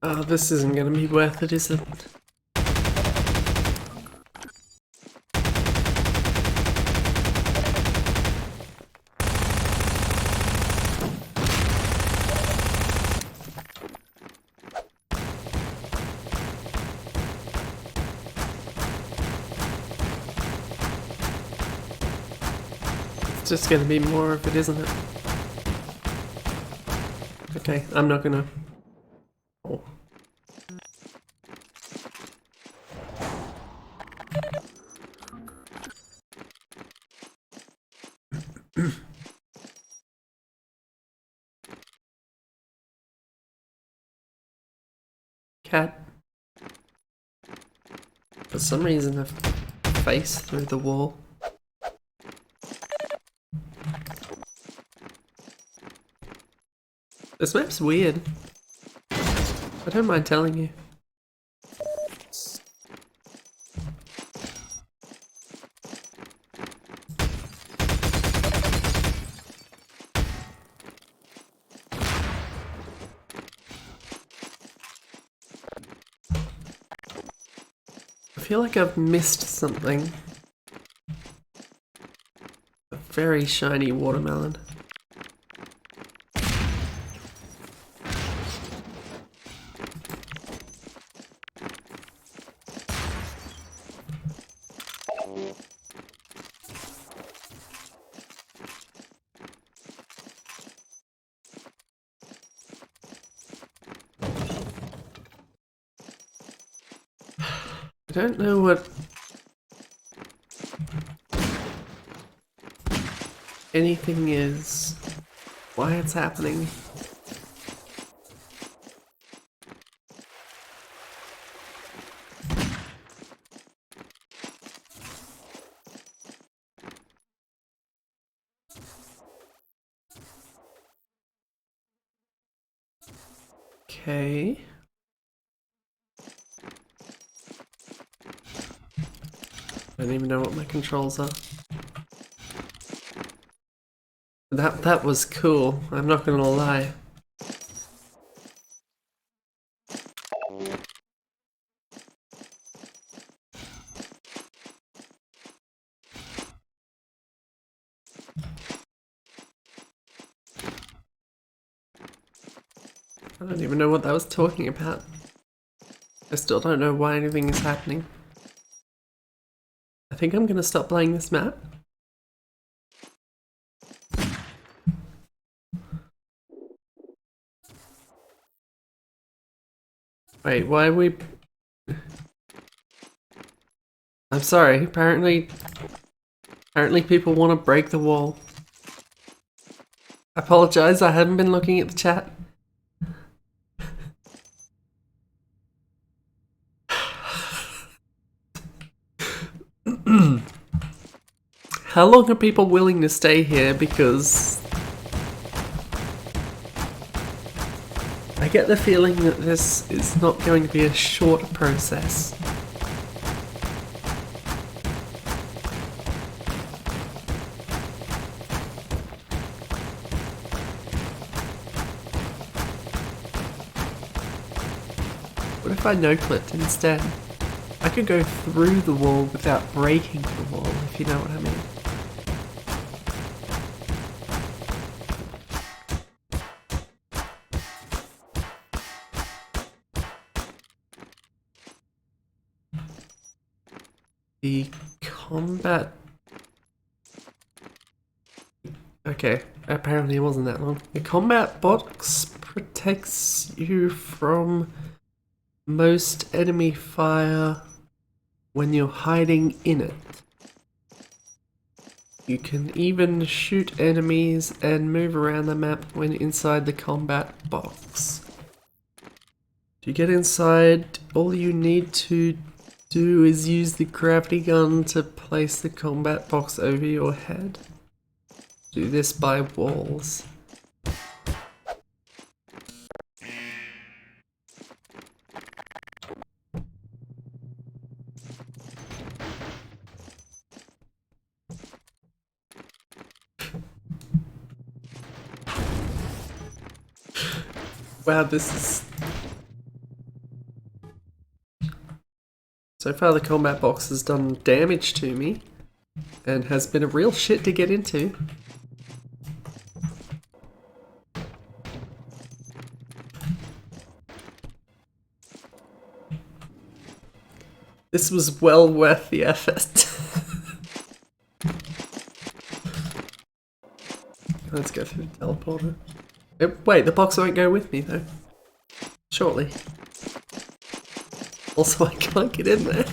Oh, this isn't gonna be worth it, is it? It's just gonna be more of it, isn't it? Okay, I'm not gonna... Oh. Cat. For some reason, a face through the wall. This map's weird. I don't mind telling you. I feel like I've missed something. A very shiny watermelon. I don't know what anything is, why it's happening. Okay. I don't even know what my controls are. That was cool, I'm not gonna lie. I don't even know what that was talking about. I still don't know why anything is happening. I think I'm gonna stop playing this map. Wait, why are we... I'm sorry, apparently people want to break the wall. I apologize, I hadn't been looking at the chat. How long are people willing to stay here? Because I get the feeling that this is not going to be a short process. What if I no-clipped instead? I could go through the wall without breaking the wall, if you know what I mean. The combat... Okay, apparently it wasn't that long. The combat box protects you from most enemy fire when you're hiding in it. You can even shoot enemies and move around the map when inside the combat box. To get inside, all you need to do is use the gravity gun to place the combat box over your head. Do this by walls. Wow, this is... So far the combat box has done damage to me and has been a real shit to get into. This was well worth the effort. Let's go through the teleporter. Wait, the box won't go with me though. Shortly. Also, I can't get in there.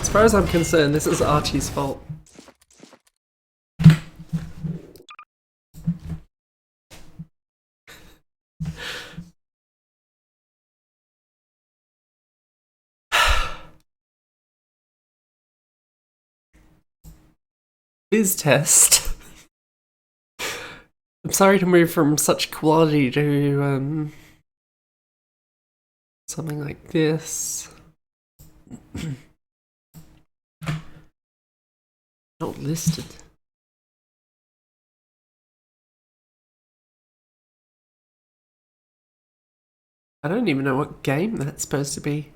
As far as I'm concerned, this is Archie's fault. Biz test. I'm sorry to move from such quality to something like this. Not listed. I don't even know what game that's supposed to be.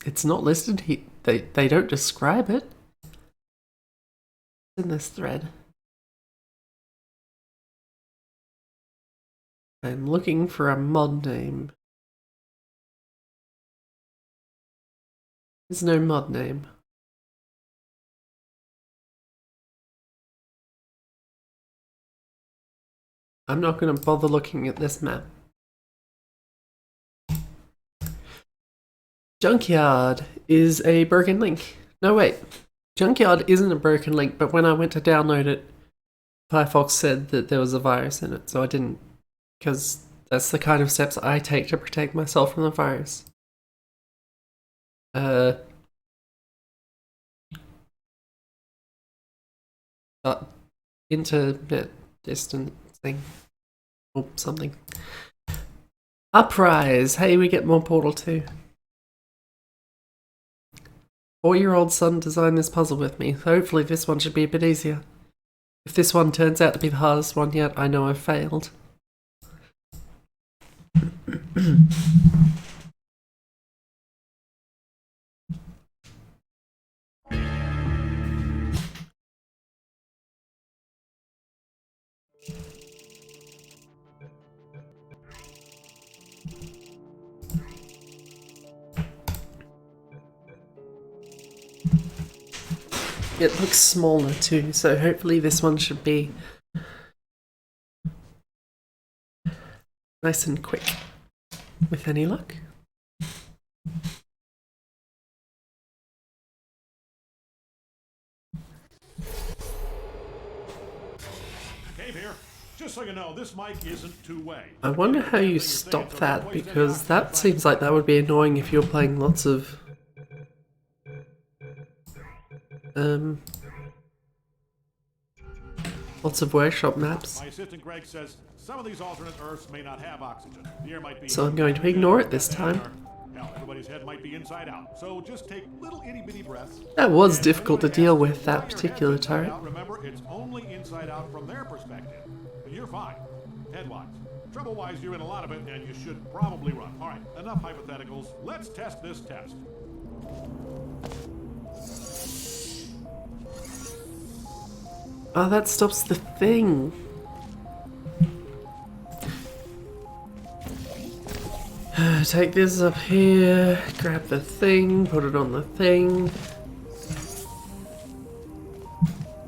It's not listed here. They don't describe it. It's in this thread. I'm looking for a mod name. There's no mod name. I'm not going to bother looking at this map. Junkyard is a broken link. No, wait. Junkyard isn't a broken link, but when I went to download it, Firefox said that there was a virus in it, so I didn't. Because that's the kind of steps I take to protect myself from the virus. Internet distancing or something. Uprise! Hey, we get more Portal 2. 4-year-old son designed this puzzle with me, so hopefully this one should be a bit easier. If this one turns out to be the hardest one yet, I know I've failed. It looks smaller too, so hopefully this one should be Nice and quick, with any luck.
Cave here. Just so you know, this mic isn't two-way.
I wonder how you stop that, because that seems like that would be annoying if you're playing lots of workshop maps.
My assistant Greg says some of these alternate Earths may not have oxygen. The air might be...
So I'm going to ignore it this time.
Hell, everybody's head might be inside out. So just take little itty-bitty breaths.
That was difficult to deal with, that particular turret.
Remember, it's only inside out from their perspective. And you're fine. Head-wise. Trouble-wise, you're in a lot of it, and you should probably run. All right, enough hypotheticals. Let's test this test.
Oh, that stops the thing. Take this up here, grab the thing, put it on the thing.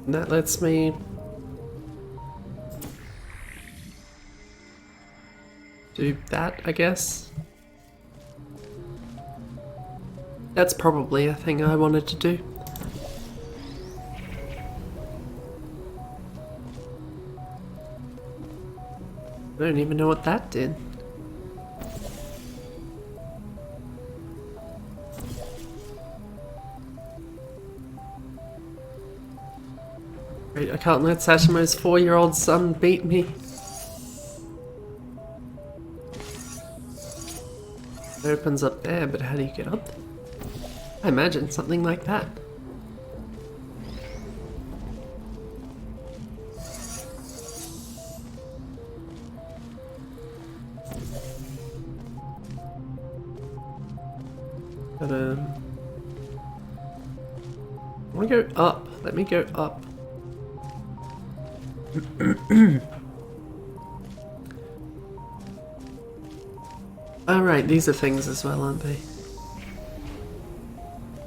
And that lets me do that, I guess. That's probably a thing I wanted to do. I don't even know what that did. Right, I can't let Sashimo's 4-year-old son beat me. It opens up there, but how do you get up there? I imagine something like that. But, I want to go up. Let me go up. Alright, these are things as well, aren't they?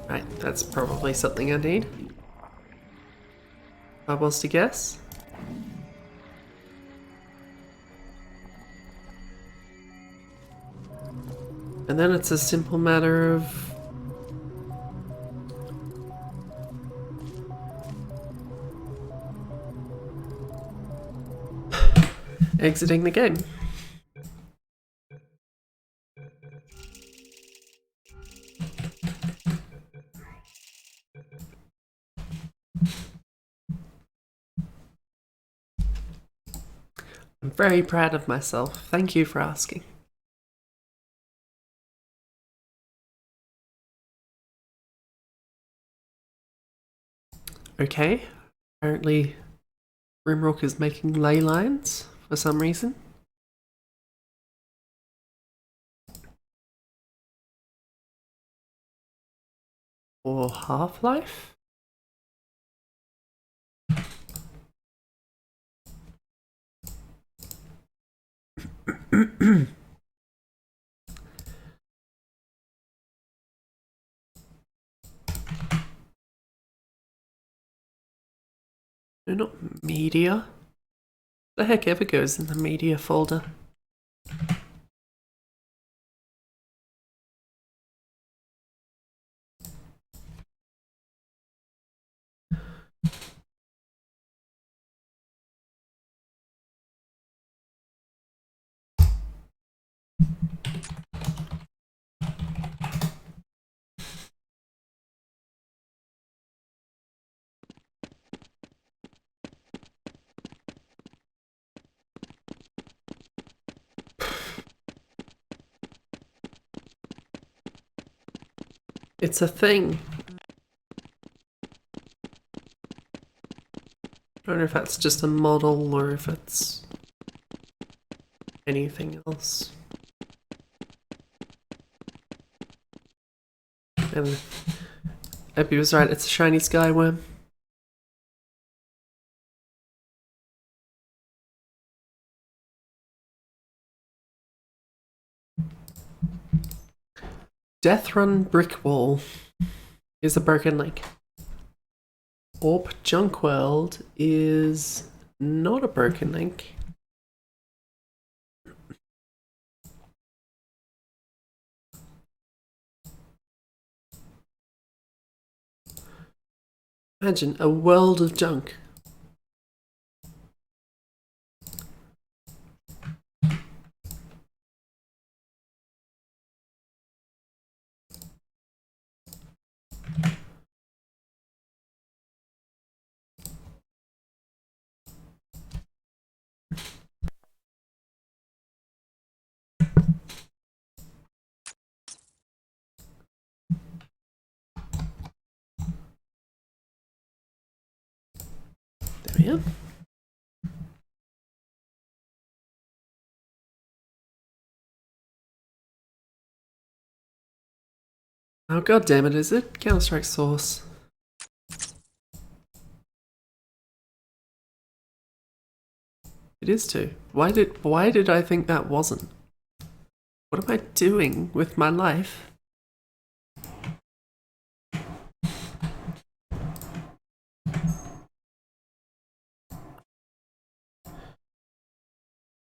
Right, that's probably something I need. If I was to guess. And then it's a simple matter of exiting the game. I'm very proud of myself. Thank you for asking. Okay, apparently Rimrock is making ley lines for some reason. Or Half-Life? No, not media. The heck ever goes in the media folder? It's a thing. I don't know if that's just a model or if it's anything else. And Epi was right, it's a shiny sky worm. Death Run Brick Wall is a broken link. Orp Junk World is not a broken link. Imagine a world of junk. There we are. Oh god damn it, is it? Counter-Strike Source. It is too. Why did I think that wasn't? What am I doing with my life?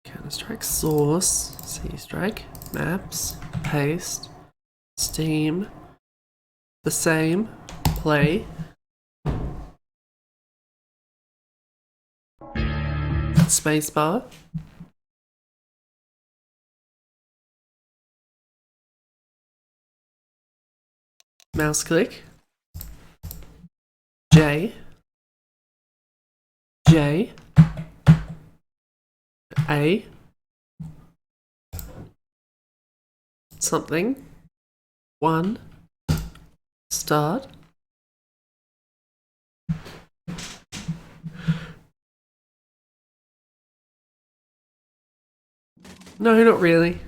Counter-Strike Source, C-Strike, Maps, Paste, Steam, the same, Play. Spacebar. Mouse click. J. J. A. Something. 1. Start. No, not really.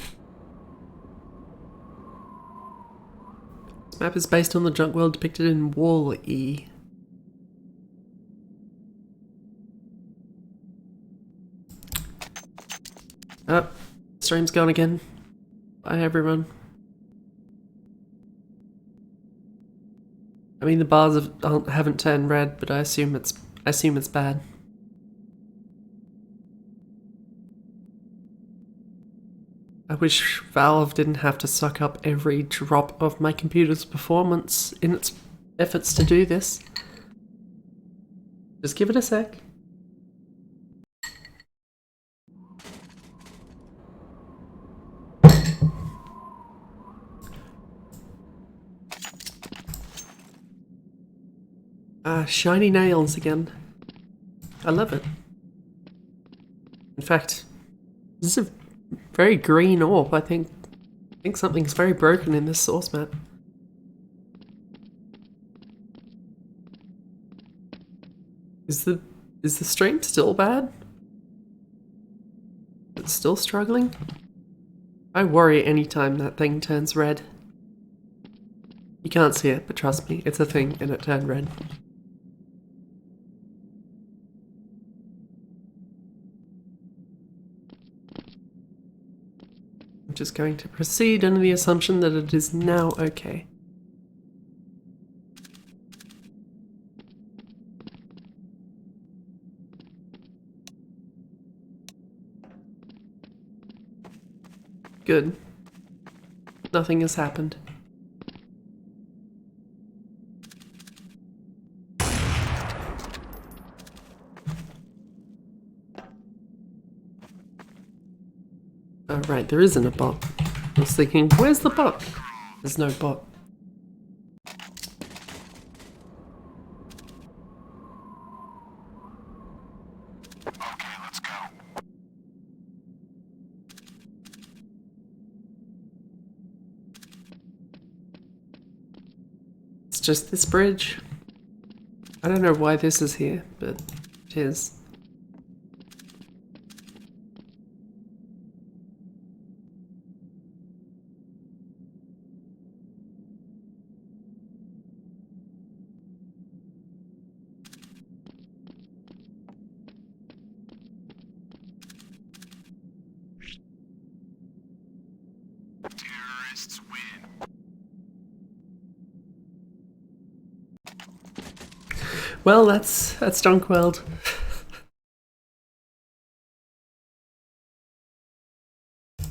This map is based on the junk world depicted in Wall-E. Oh, stream's gone again. Bye everyone. I mean the bars haven't turned red, but I assume it's bad. I wish Valve didn't have to suck up every drop of my computer's performance in its efforts to do this. Just give it a sec. Shiny nails again. I love it. In fact, this is a very green orb. I think something's very broken in this source map. Is the stream still bad? It's still struggling? I worry anytime that thing turns red. You can't see it, but trust me, it's a thing and it turned red. I'm just going to proceed under the assumption that it is now okay. Good. Nothing has happened. Oh right, there isn't a bot. I was thinking, where's the bot? There's no bot.
Okay, let's go.
It's just this bridge. I don't know why this is here, but it is.
Terrorists win.
Well, that's Junkworld.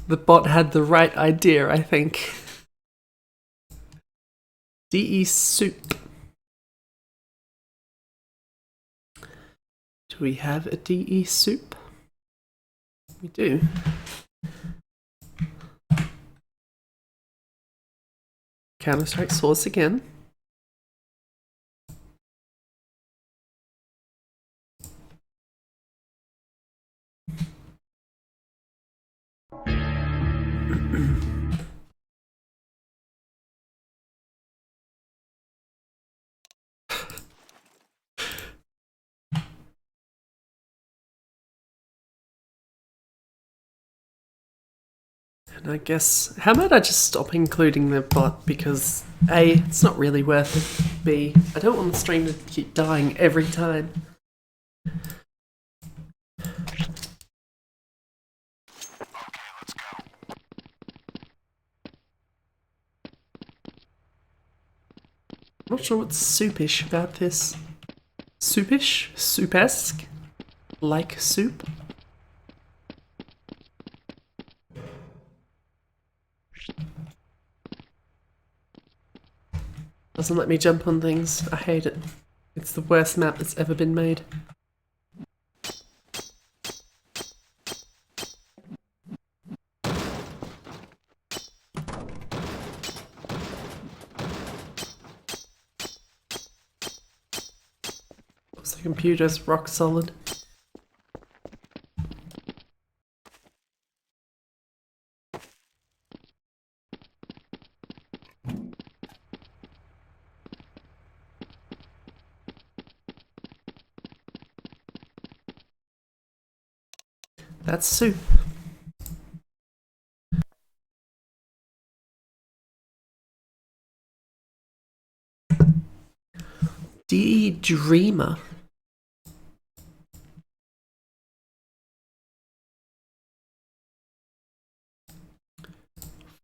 The bot had the right idea, I think. DE Soup. Do we have a DE soup? We do. Counter-Strike sauce again. And I guess, how about I just stop including the bot, because A, it's not really worth it, B, I don't want the stream to keep dying every time.
Okay, let's go.
I'm not sure what's soupish about this. Soupish? Soupesque? Like soup? Doesn't let me jump on things. I hate it. It's the worst map that's ever been made. The computer's rock solid. That's soup. Dreamer.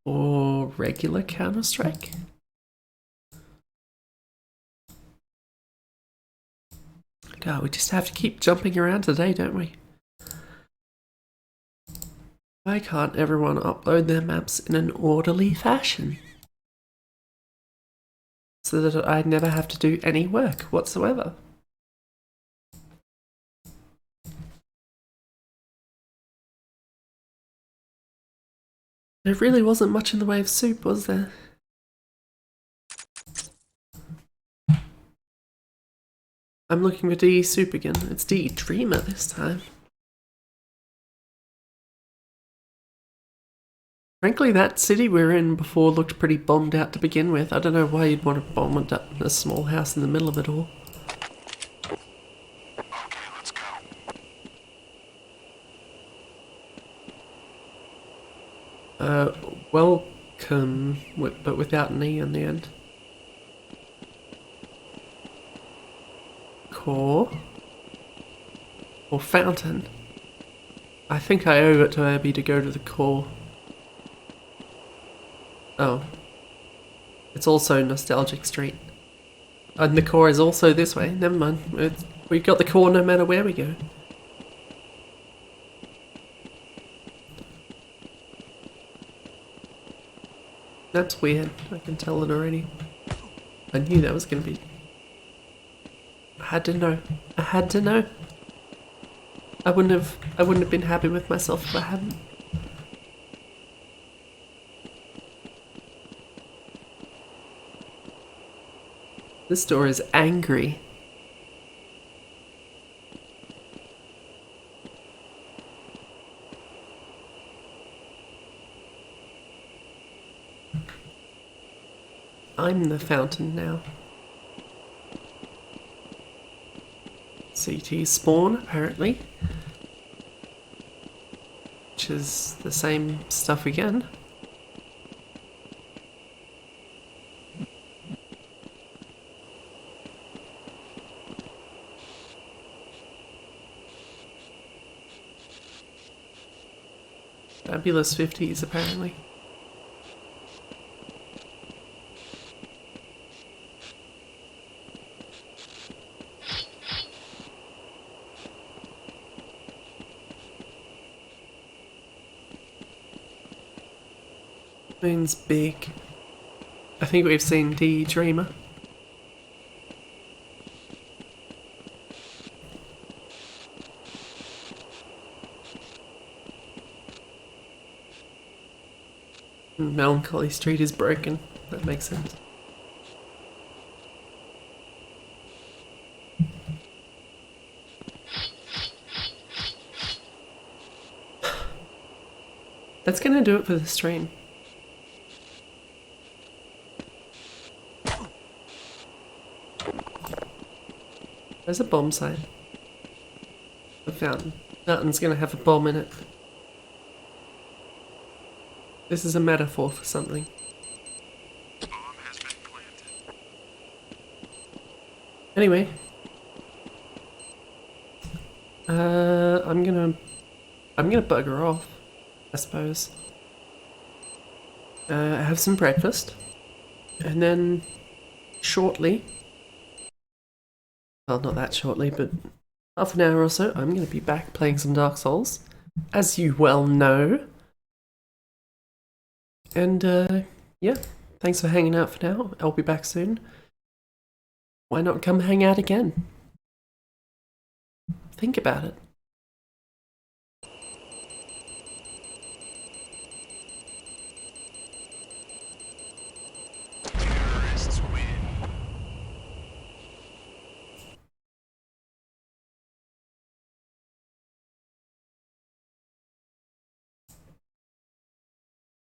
Or regular Counter-Strike? God, we just have to keep jumping around today, don't we? Why can't everyone upload their maps in an orderly fashion? So that I never have to do any work whatsoever. There really wasn't much in the way of soup, was there? I'm looking for DE soup again. It's DE Dreamer this time. Frankly, that city we were in before looked pretty bombed out to begin with. I don't know why you'd want to bomb a small house in the middle of it all.
Okay, let's go.
Welcome, but without an E on the end. Core. Or fountain. I think I owe it to Abby to go to the core. Oh. It's also Nostalgic Street. And the core is also this way. Never mind. We got the core no matter where we go. That's weird. I can tell it already. I knew that was going to be... I had to know. I had to know. I wouldn't have been happy with myself if I hadn't. This door is angry. I'm the fountain now. CT spawn, apparently. Which is the same stuff again. Fabulous 50s, apparently. Moon's big. I think we've seen D Dreamer. Melancholy Street is broken. That makes sense. That's gonna do it for the stream. There's a bomb sign. A fountain. Fountain's gonna have a bomb in it. This is a metaphor for something.
Bomb has been planted.
Anyway. I'm gonna bugger off, I suppose. Have some breakfast. And then shortly, well, not that shortly, but half an hour or so, I'm going to be back playing some Dark Souls, as you well know. And yeah, thanks for hanging out for now. I'll be back soon. Why not come hang out again? Think about it.